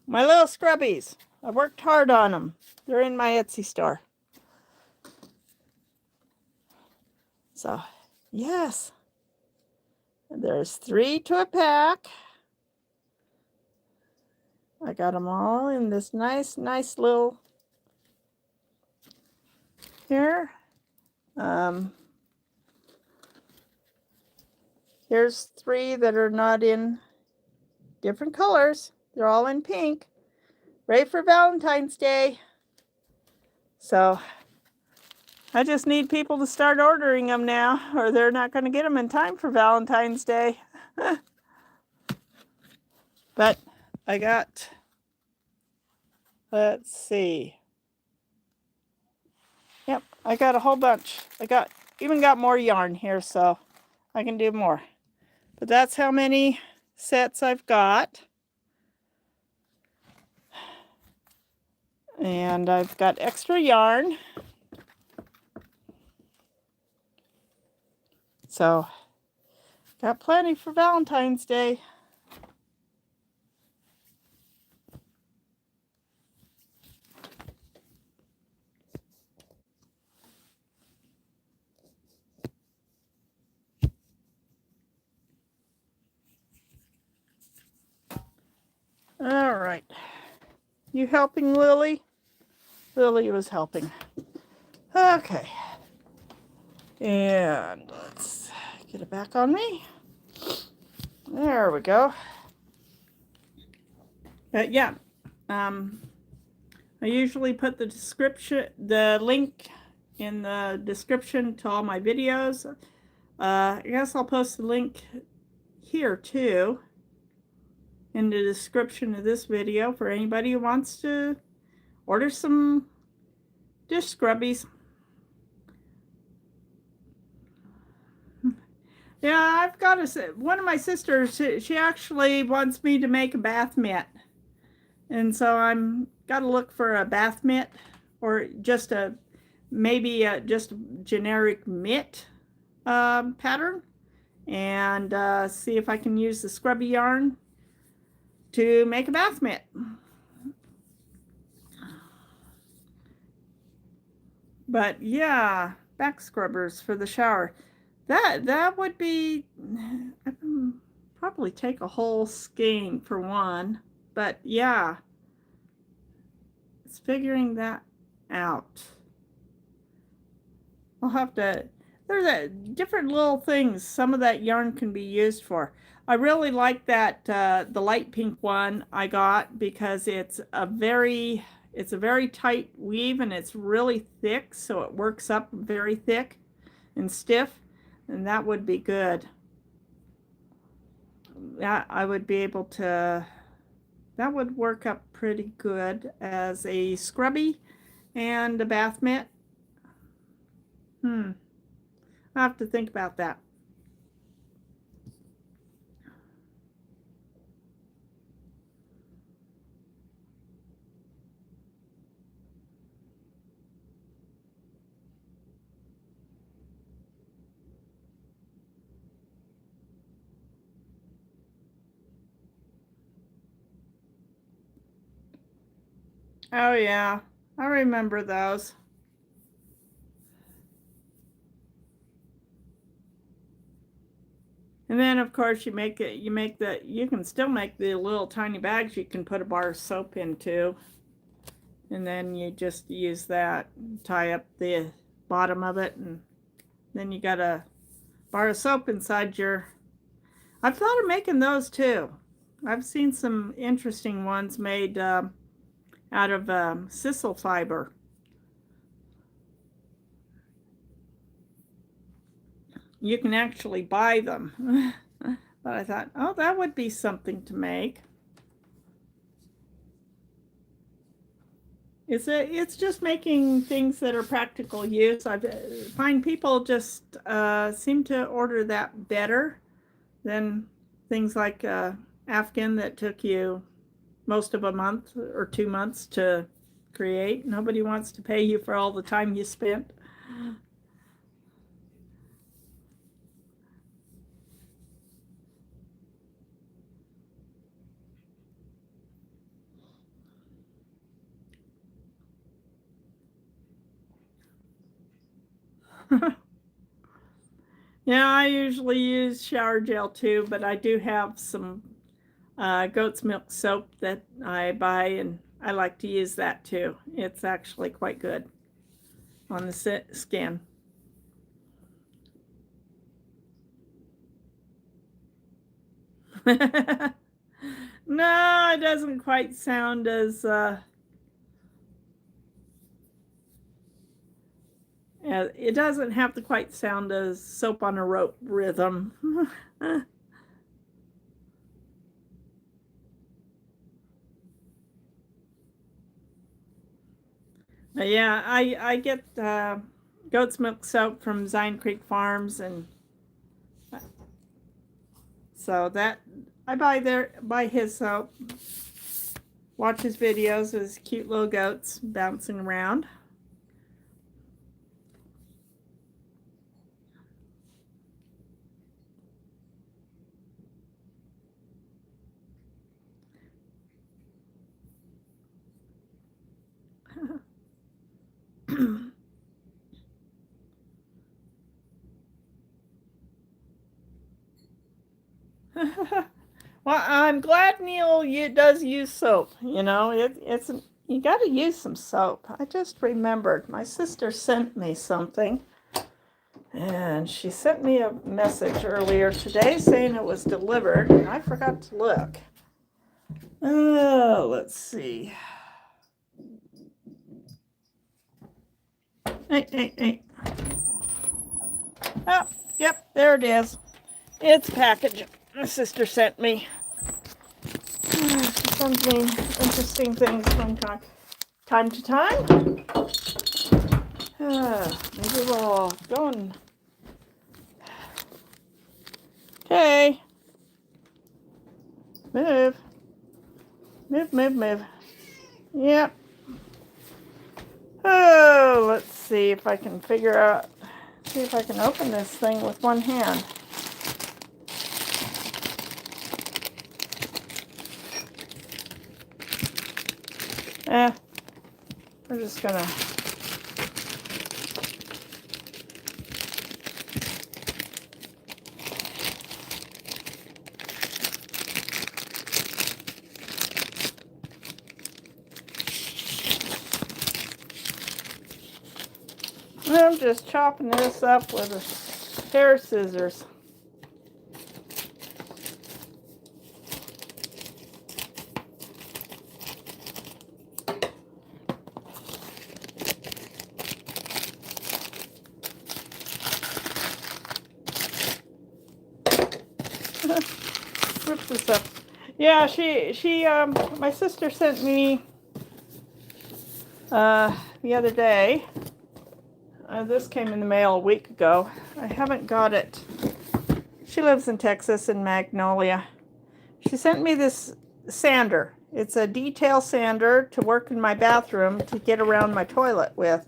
My little scrubbies. I worked hard on them. They're in my Etsy store. So, yes. There's 3 to a pack. I got them all in this nice little here. Here's 3 that are not in different colors. They're all in pink. Ready for Valentine's Day. So I just need people to start ordering them now, or they're not going to get them in time for Valentine's Day. But I got, let's see. Yep, I got a whole bunch. I even got more yarn here, so I can do more. But that's how many sets I've got. And I've got extra yarn. So, got plenty for Valentine's Day. All right. You helping, Lily? Lily was helping. Okay. And let's get it back on me. There we go. But yeah, I usually put the link in the description to all my videos. I guess I'll post the link here too in the description of this video for anybody who wants to order some dish scrubbies. Yeah, I've got one of my sisters, she actually wants me to make a bath mitt. And so I'm got to look for a bath mitt or just maybe just a generic mitt pattern, and see if I can use the scrubby yarn to make a bath mitt. But yeah, back scrubbers for the shower. That would be, I'd probably take a whole skein for one. But yeah, it's figuring that out. I'll have to, there's different little things some of that yarn can be used for. I really like that the light pink one I got because it's a very tight weave and it's really thick, so it works up very thick and stiff, and that would be good. That I would be able to, that would work up pretty good as a scrubby and a bath mitt. I'll have to think about that. Oh yeah, I remember those. And then of course you can still make the little tiny bags you can put a bar of soap into. And then you just use that, tie up the bottom of it, and then you got a bar of soap inside your, I've thought of making those too. I've seen some interesting ones made out of sisal fiber. You can actually buy them. But I thought, oh, that would be something to make. It's just making things that are practical use. I find people just seem to order that better than things like Afghan that took you most of a month or 2 months to create. Nobody wants to pay you for all the time you spent. Yeah, I usually use shower gel too, but I do have some goat's milk soap that I buy, and I like to use that too. It's actually quite good on the skin. No, it doesn't quite sound as it doesn't have to quite sound as soap on a rope rhythm. Yeah, I get goat's milk soap from Zion Creek Farms, and so that I buy his soap. Watch his videos of his cute little goats bouncing around. Well, I'm glad Neil does use soap. You know, it's you got to use some soap. I just remembered my sister sent me something, and she sent me a message earlier today saying it was delivered, and I forgot to look. Oh, let's see. Hey. Oh, yep, there it is. It's a package my sister sent me. She sends me interesting things from time to time. Maybe we'll go and... Okay. Move. Move. Yep. Oh, let's see if I can see if I can open this thing with one hand. We're just gonna... I'm just chopping this up with a pair of scissors. Rip this up. Yeah, my sister sent me the other day. This came in the mail a week ago. I haven't got it. She lives in Texas, in Magnolia. She sent me this sander. It's a detail sander to work in my bathroom to get around my toilet with.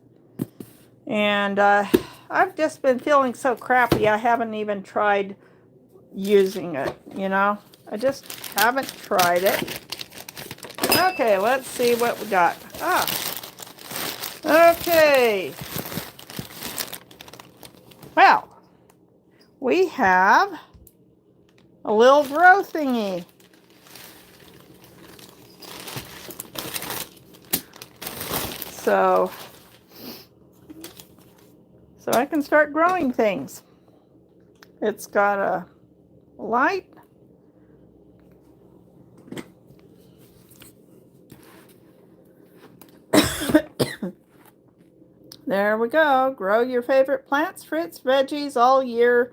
And I've just been feeling so crappy, I haven't even tried using it, you know? I just haven't tried it. Okay, let's see what we got. Okay. Well, we have a little grow thingy. So I can start growing things. It's got a light. There we go. Grow your favorite plants, fruits, veggies all year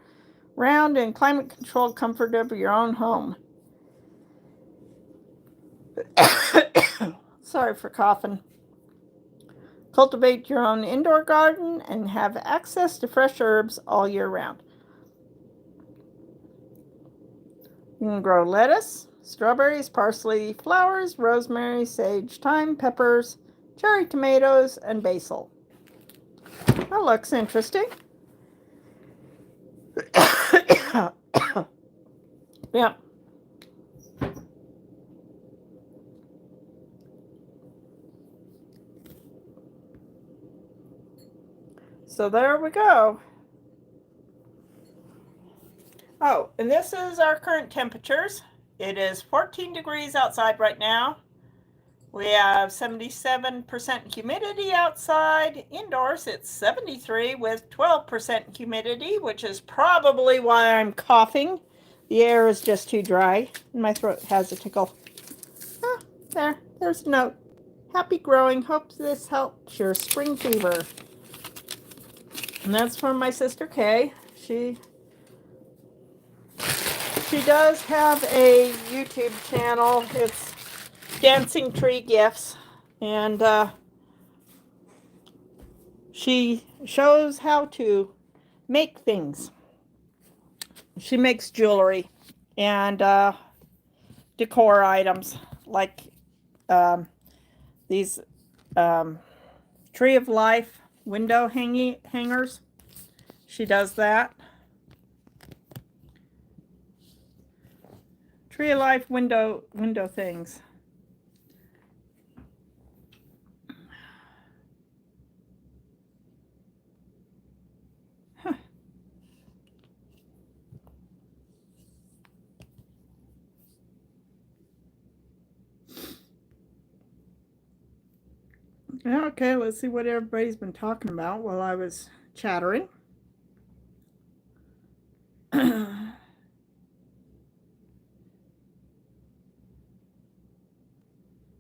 round in climate-controlled comfort of your own home. Sorry for coughing. Cultivate your own indoor garden and have access to fresh herbs all year round. You can grow lettuce, strawberries, parsley, flowers, rosemary, sage, thyme, peppers, cherry tomatoes, and basil. That looks interesting. Yeah. So there we go. Oh, and this is our current temperatures. It is 14 degrees outside right now. We have 77% humidity outside. Indoors, it's 73 with 12% humidity, which is probably why I'm coughing. The air is just too dry, and my throat has a tickle. There's a note. Happy growing. Hope this helps your spring fever. And that's from my sister Kay. She does have a YouTube channel. It's Dancing Tree Gifts, and she shows how to make things. She makes jewelry and decor items like these Tree of Life window hangers. She does that. Tree of Life window things. Okay, let's see what everybody's been talking about while I was chattering.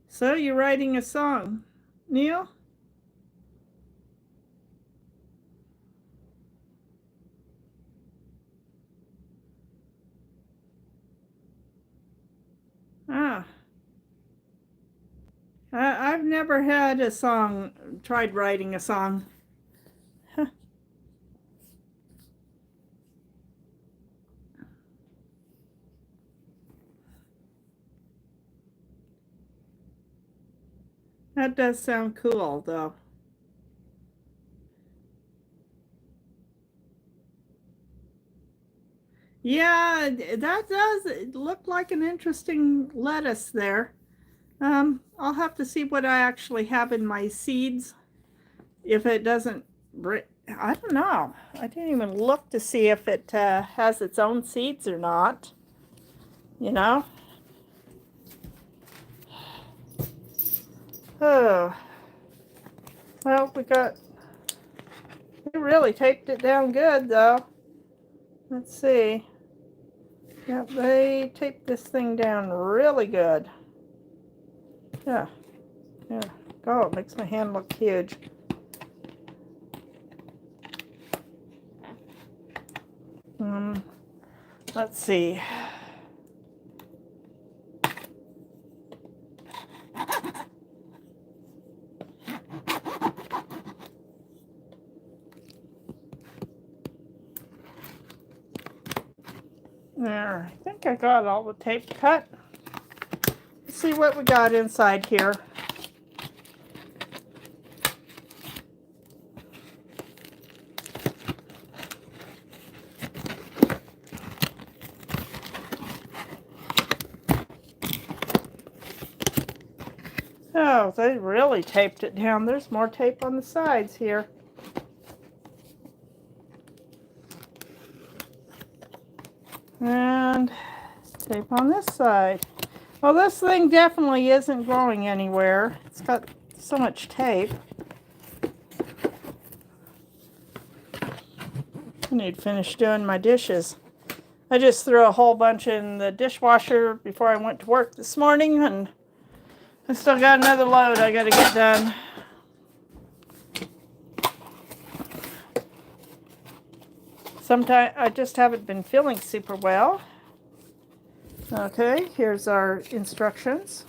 So, you're writing a song, Neil? Ah, I've never had a song, tried writing a song. That does sound cool, though. Yeah, that does look like an interesting lettuce there. I'll have to see what I actually have in my seeds. If it doesn't, I don't know. I didn't even look to see if it has its own seeds or not. You know? Oh, well, we really taped it down good, though. Let's see. Yep, they taped this thing down really good. Yeah, yeah. Oh, it makes my hand look huge. Let's see. There, I think I got all the tape cut. Let's see what we got inside here. Oh, they really taped it down. There's more tape on the sides here. And tape on this side. Well, this thing definitely isn't going anywhere. It's got so much tape. I need to finish doing my dishes. I just threw a whole bunch in the dishwasher before I went to work this morning, and I still got another load I gotta get done. Sometimes I just haven't been feeling super well. Okay, here's our instructions,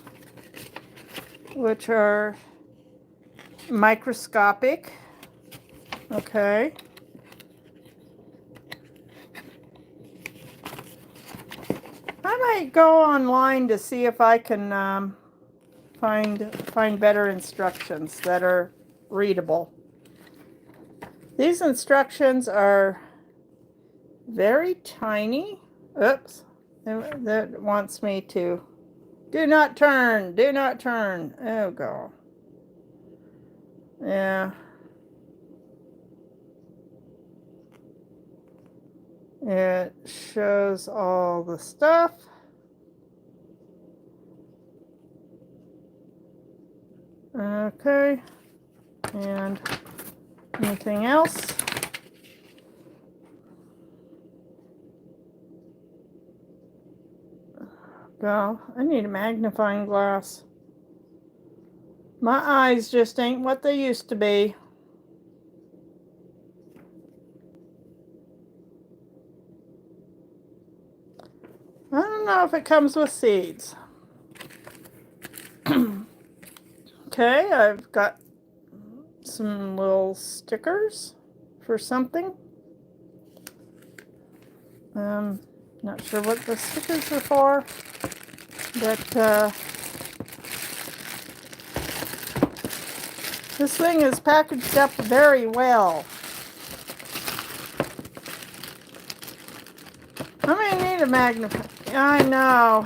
which are microscopic. Okay. I might go online to see if I can find better instructions that are readable. These instructions are very tiny. Oops. That wants me to do not turn. Do not turn. Oh, God. Yeah. It shows all the stuff. Okay. And anything else? Go. I need a magnifying glass. My eyes just ain't what they used to be. I don't know if it comes with seeds. Okay, I've got some little stickers for something. Not sure what the stickers are for, but this thing is packaged up very well. I may need a magnifying. I know.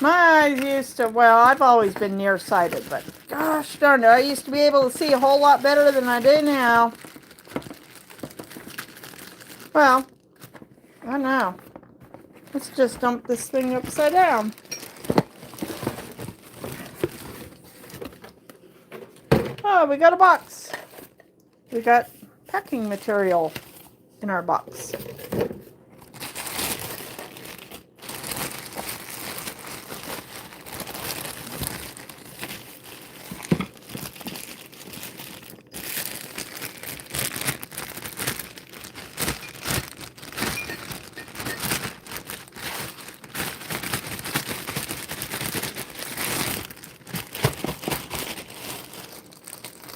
My eyes used to, well, I've always been nearsighted, but gosh darn it, I used to be able to see a whole lot better than I do now. Well, I know. Let's just dump this thing upside down. Oh, we got a box. We got packing material in our box.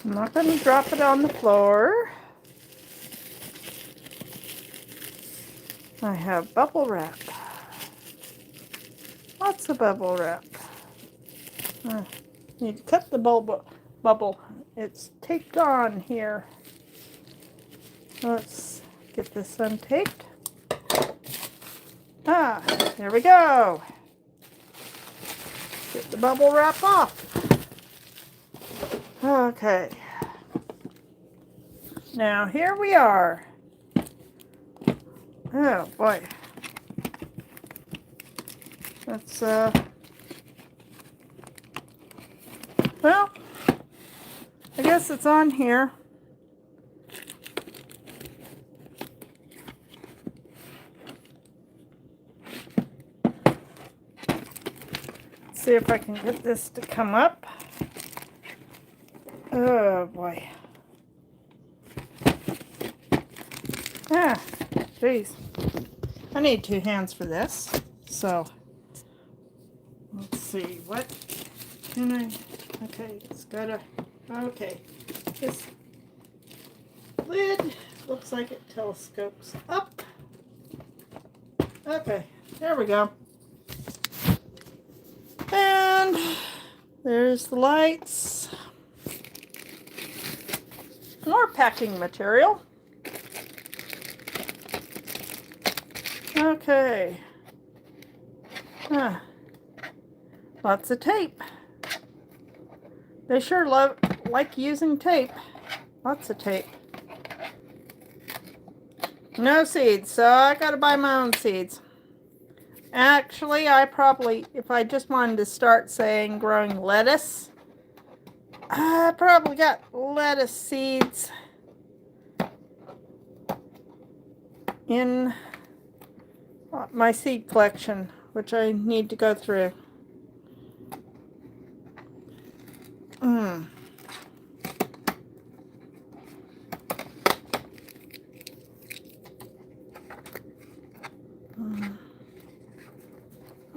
I'm not going to drop it on the floor. I have bubble wrap. Lots of bubble wrap. Need to cut the bubble. It's taped on here. Let's get this untaped. There we go. Get the bubble wrap off. Okay. Now here we are. Oh boy. That's well, I guess it's on here. Let's see if I can get this to come up. Oh boy. Jeez. I need 2 hands for this. So, let's see. What can I... Okay, it's gotta... Okay. This lid looks like it telescopes up. Okay, there we go. And there's the lights. More packing material. Okay. Lots of tape. They sure like using tape. Lots of tape. No seeds, so I gotta buy my own seeds. Actually, I probably, if I just wanted to start saying growing lettuce, I probably got lettuce seeds in my seed collection, which I need to go through.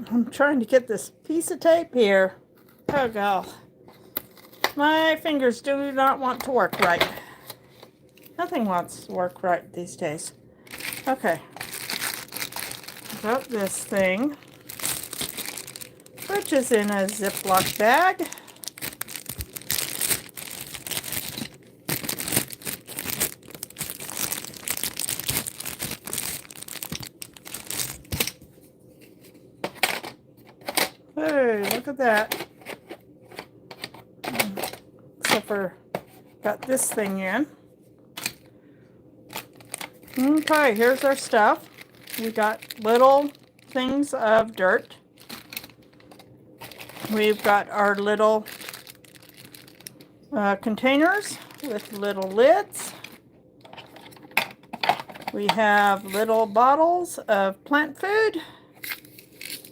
I'm trying to get this piece of tape here. Oh god. My fingers do not want to work right. Nothing wants to work right these days. Okay. Got this thing, which is in a Ziploc bag. Hey, look at that. Except for got this thing in. Okay, here's our stuff. We got little things of dirt. We've got our little containers with little lids. We have little bottles of plant food.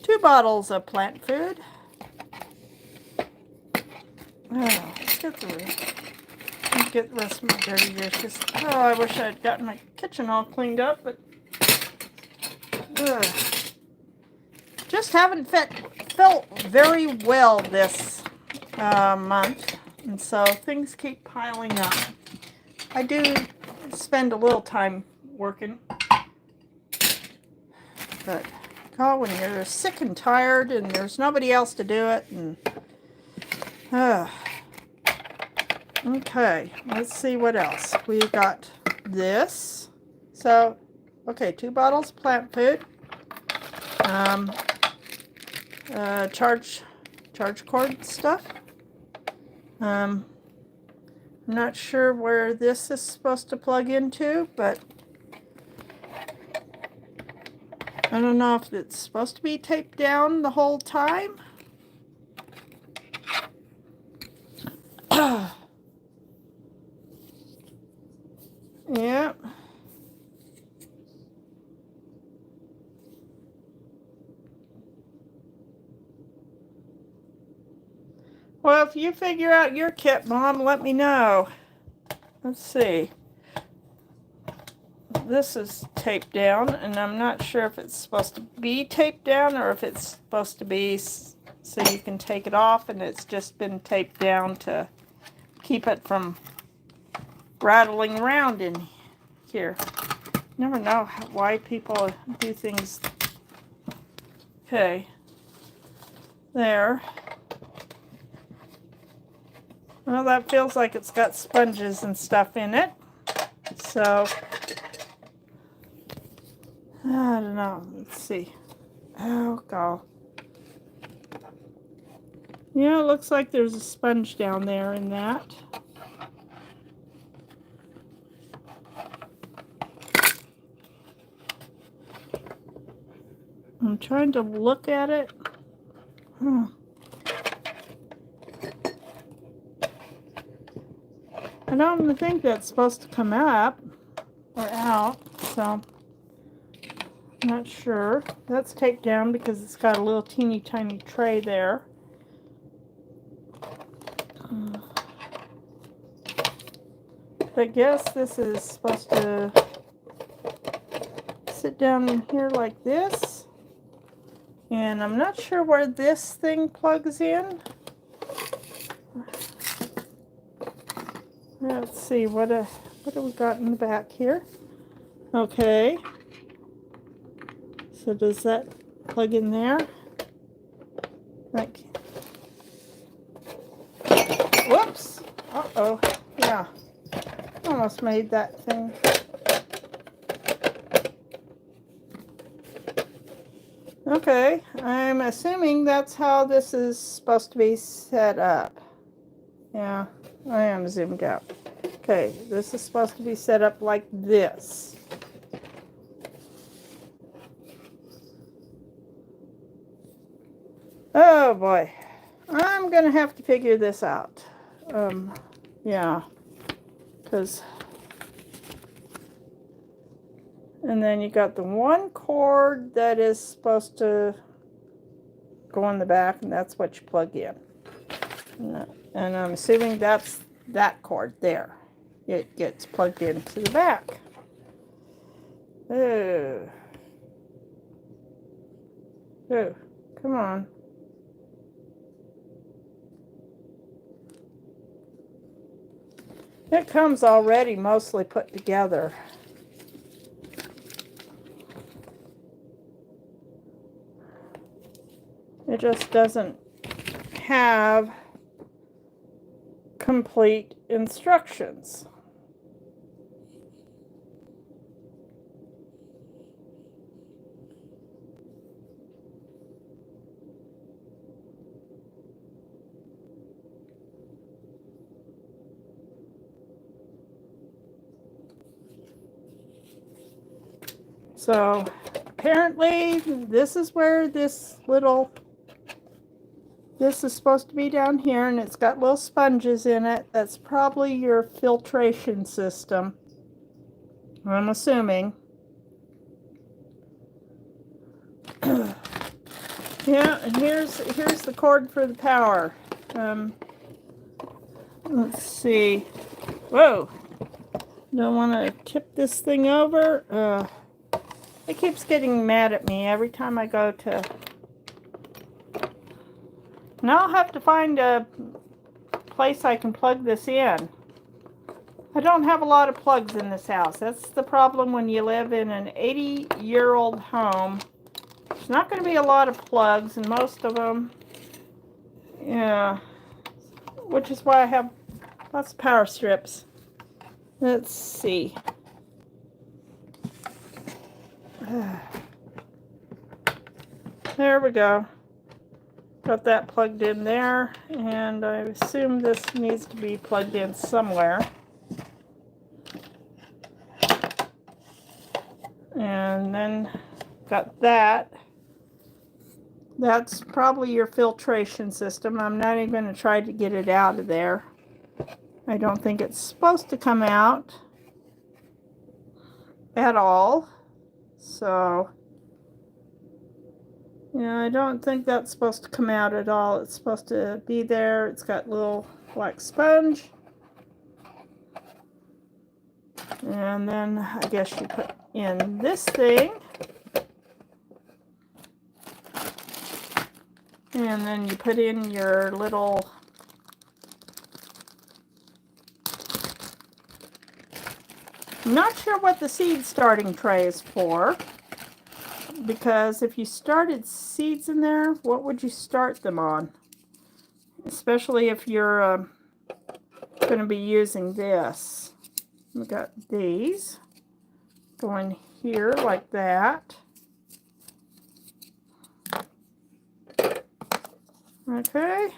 2 bottles of plant food. Oh, let's get the rest of my dirty dishes. Oh, I wish I'd gotten my kitchen all cleaned up, but just haven't felt very well this month, and so things keep piling up. I do spend a little time working, but God, when you're sick and tired and there's nobody else to do it, and okay, let's see what else. We got this. So, okay, 2 bottles of plant food. Charge cord stuff. I'm not sure where this is supposed to plug into, but I don't know if it's supposed to be taped down the whole time. Well, if you figure out your kit, Mom, let me know. Let's see. This is taped down, and I'm not sure if it's supposed to be taped down or if it's supposed to be so you can take it off, and it's just been taped down to keep it from rattling around in here. Never know why people do things. Okay. There. Well, that feels like it's got sponges and stuff in it. So, I don't know. Let's see. Oh, God. Yeah, it looks like there's a sponge down there in that. I'm trying to look at it. I don't even think that's supposed to come up or out, so I'm not sure. That's taped down because it's got a little teeny tiny tray there. I guess this is supposed to sit down in here like this. And I'm not sure where this thing plugs in. Let's see, what do we got in the back here? Okay. So does that plug in there? Like, whoops. Uh-oh. Yeah. Almost made that thing. Okay, I'm assuming that's how this is supposed to be set up. Yeah, I am zoomed out. Okay, this is supposed to be set up like this. Oh boy, I'm gonna have to figure this out. Yeah, because, and then you got the one cord that is supposed to go in the back, and that's what you plug in. And I'm assuming that's that cord there. It gets plugged into the back. Oh, come on. It comes already mostly put together. It just doesn't have complete instructions. So apparently this is where this is supposed to be down here, and it's got little sponges in it. That's probably your filtration system, I'm assuming. Yeah, and here's the cord for the power. Let's see. Whoa. Don't want to tip this thing over. It keeps getting mad at me every time I go to... Now I'll have to find a place I can plug this in. I don't have a lot of plugs in this house. That's the problem when you live in an 80-year-old home. There's not going to be a lot of plugs, and most of them, yeah, which is why I have lots of power strips. Let's see. There we go. Got that plugged in there, and I assume this needs to be plugged in somewhere. And then got that. That's probably your filtration system. I'm not even going to try to get it out of there. I don't think it's supposed to come out at all. So, Yeah, I don't think that's supposed to come out at all. It's supposed to be there. It's got little black sponge. And then I guess you put in this thing. And then you put in your little I'm not sure what the seed starting tray is for, because if you started seeds in there, what would you start them on? Especially if you're going to be using this. We got these going here like that. Okay.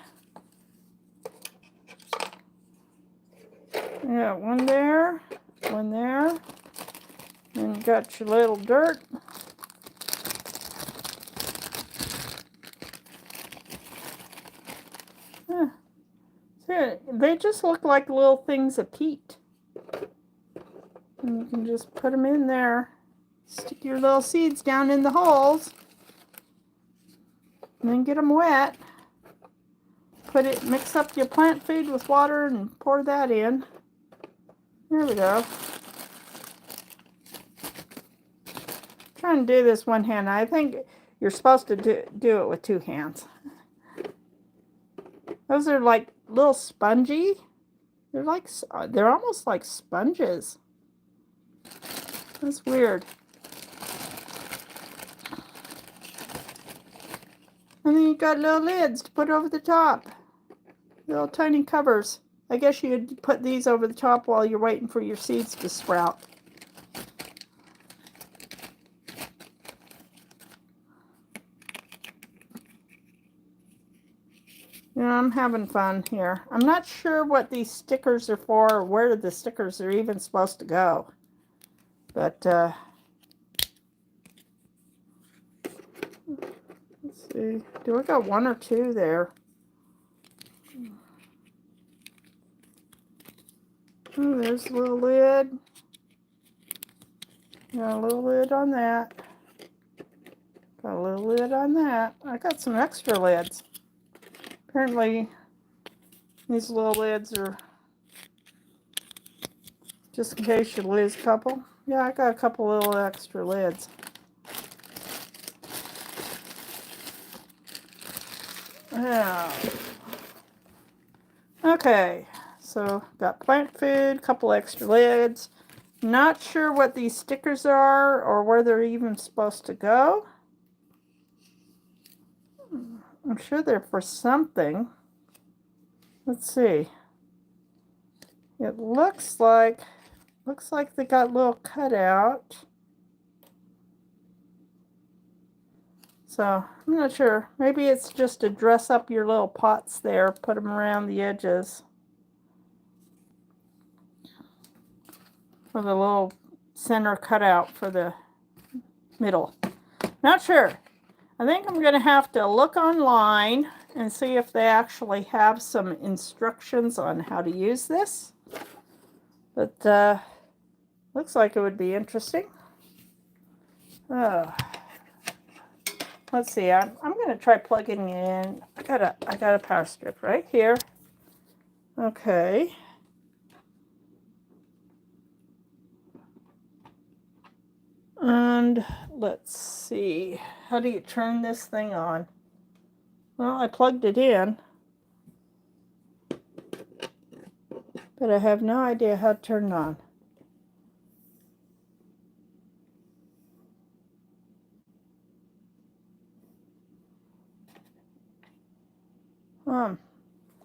Yeah, one there, one there. Then you got your little dirt. See, they just look like little things of peat. And you can just put them in there. Stick your little seeds down in the holes. And then get them wet. Mix up your plant food with water and pour that in. There we go. Trying to do this one hand. I think you're supposed to do it with two hands. Those are like little spongy. They're almost like sponges. That's weird. And then you got little lids to put over the top. Little tiny covers. I guess you'd put these over the top while you're waiting for your seeds to sprout. You know, I'm having fun here. I'm not sure what these stickers are for or where the stickers are even supposed to go. But, let's see. Do I got one or two there? Oh, there's a little lid. Got a little lid on that. Got a little lid on that. I got some extra lids. Apparently, these little lids are just in case you lose a couple. Yeah, I got a couple little extra lids. Yeah. Okay, so got plant food, couple extra lids. Not sure what these stickers are or where they're even supposed to go. I'm sure they're for something. Let's see. It looks like they got a little cutout. So I'm not sure. Maybe it's just to dress up your little pots there. Put them around the edges. For the little center cutout for the middle. Not sure. I think I'm going to have to look online and see if they actually have some instructions on how to use this. But looks like it would be interesting. Let's see. I'm going to try plugging in. I got a power strip right here. Okay. And let's see. How do you turn this thing on? Well, I plugged it in, but I have no idea how to turn it on.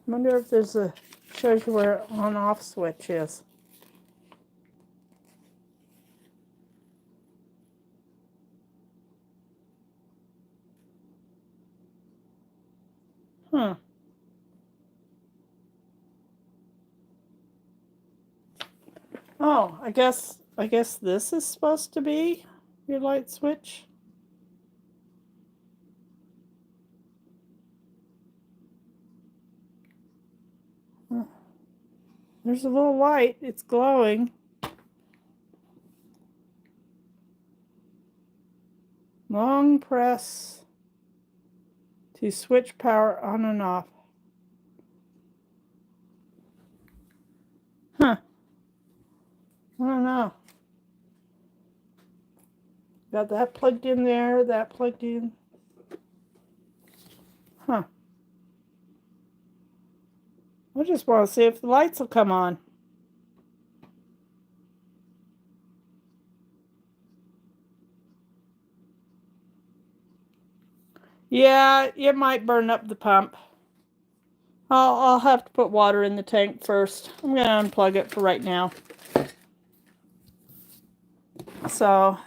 Wonder if there's shows you where on-off switch is. Oh, I guess this is supposed to be your light switch. There's a little light. It's glowing. Long press to switch power on and off. Huh. I don't know. Got that plugged in there, that plugged in. Huh. I just want to see if the lights will come on. Yeah, it might burn up the pump. I'll have to put water in the tank first. I'm going to unplug it for right now. So,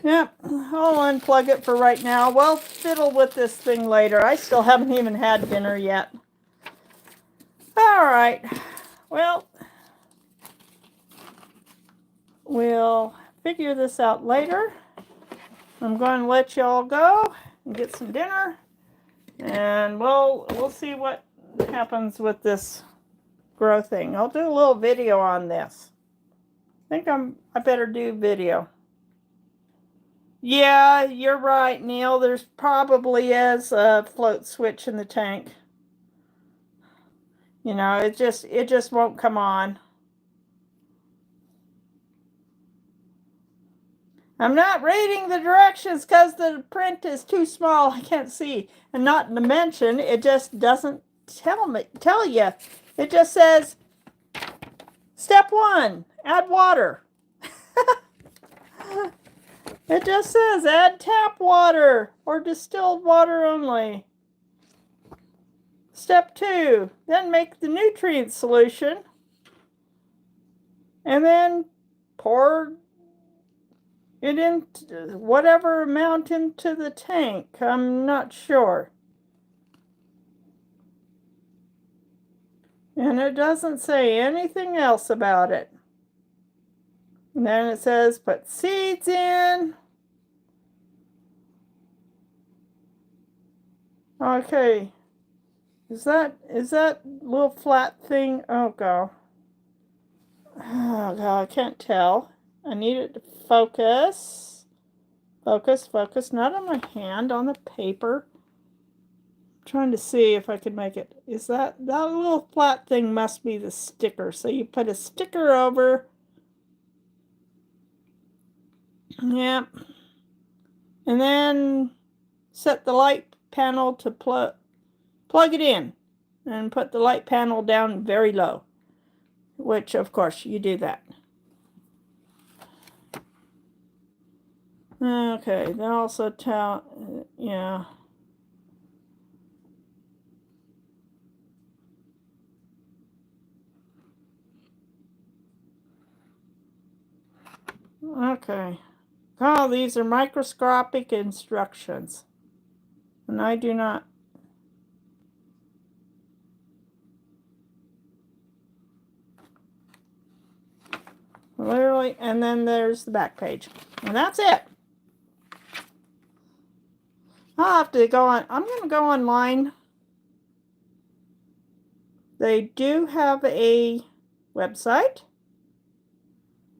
yep, I'll unplug it for right now. We'll fiddle with this thing later. I still haven't even had dinner yet. All right. Well, we'll figure this out later. I'm going to let y'all go and get some dinner. And we'll see what happens with this grow thing. I'll do a little video on this. I think I better do video. Yeah, you're right, Neil. There's probably is a float switch in the tank. You know, it just won't come on. I'm not reading the directions because the print is too small. I can't see. And not to mention, it just doesn't tell you. It just says, step 1, add water. It just says, add tap water or distilled water only. Step 2, then make the nutrient solution. And then pour it into whatever amount into the tank. I'm not sure. And it doesn't say anything else about it. And then it says put seeds in. Okay. Is that little flat thing? Oh god. Oh god, I can't tell. I need it to focus. Focus, not on my hand, on the paper. I'm trying to see if I could make it. Is that little flat thing must be the sticker. So you put a sticker over. Yep. And then set the light panel to plug it in. And put the light panel down very low. Which, of course, you do that. Okay, they also tell, yeah. Okay. Oh, these are microscopic instructions. And I do not. Literally, and then there's the back page. And that's it. I'll have to go on. I'm going to go online. They do have a website.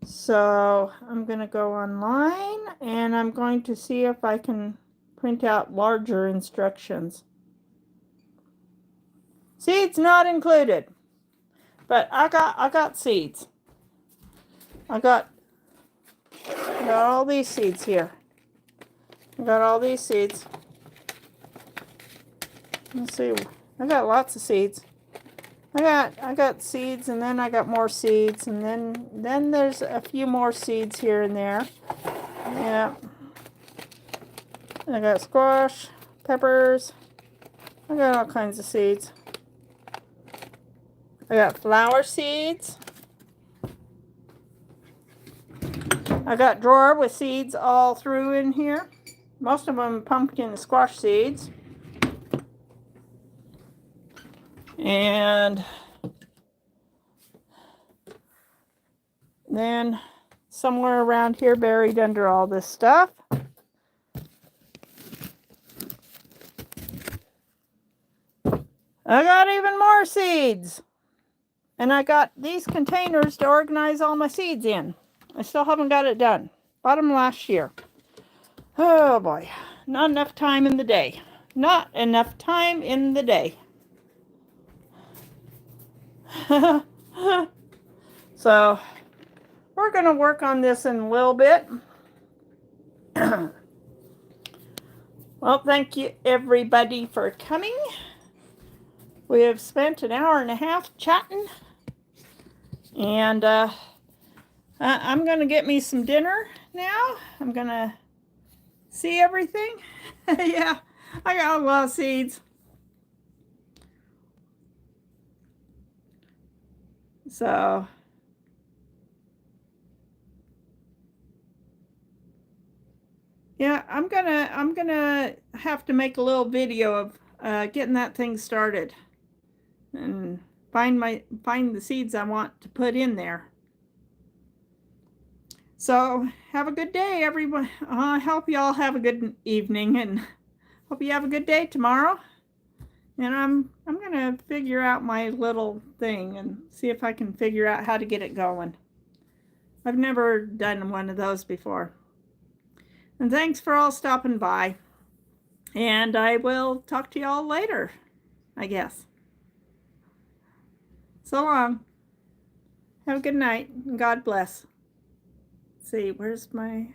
So I'm going to go online and I'm going to see if I can print out larger instructions. Seeds not included. But I got seeds. I got all these seeds here. I got all these seeds. Let's see. I got lots of seeds. I got seeds, and then I got more seeds, and then there's a few more seeds here and there. Yeah. I got squash, peppers. I got all kinds of seeds. I got flower seeds. I got drawer with seeds all through in here. Most of them pumpkin and squash seeds. And then somewhere around here, buried under all this stuff, I got even more seeds. And I got these containers to organize all my seeds in. I still haven't got it done. Bought them last year. Oh boy, not enough time in the day. not enough time in the day. So we're going to work on this in a little bit. Well, thank you everybody for coming. We have spent an hour and a half chatting, and I'm going to get me some dinner now. I'm going to see everything. Yeah, I got a lot of seeds. So yeah, I'm gonna have to make a little video of getting that thing started and find the seeds I want to put in there. So have a good day, everyone. I hope you all have a good evening, and hope you have a good day tomorrow. And I'm gonna figure out my little thing and see if I can figure out how to get it going. I've never done one of those before. And thanks for all stopping by. And I will talk to y'all later, I guess. So long. Have a good night, and God bless. Let's see, where's my...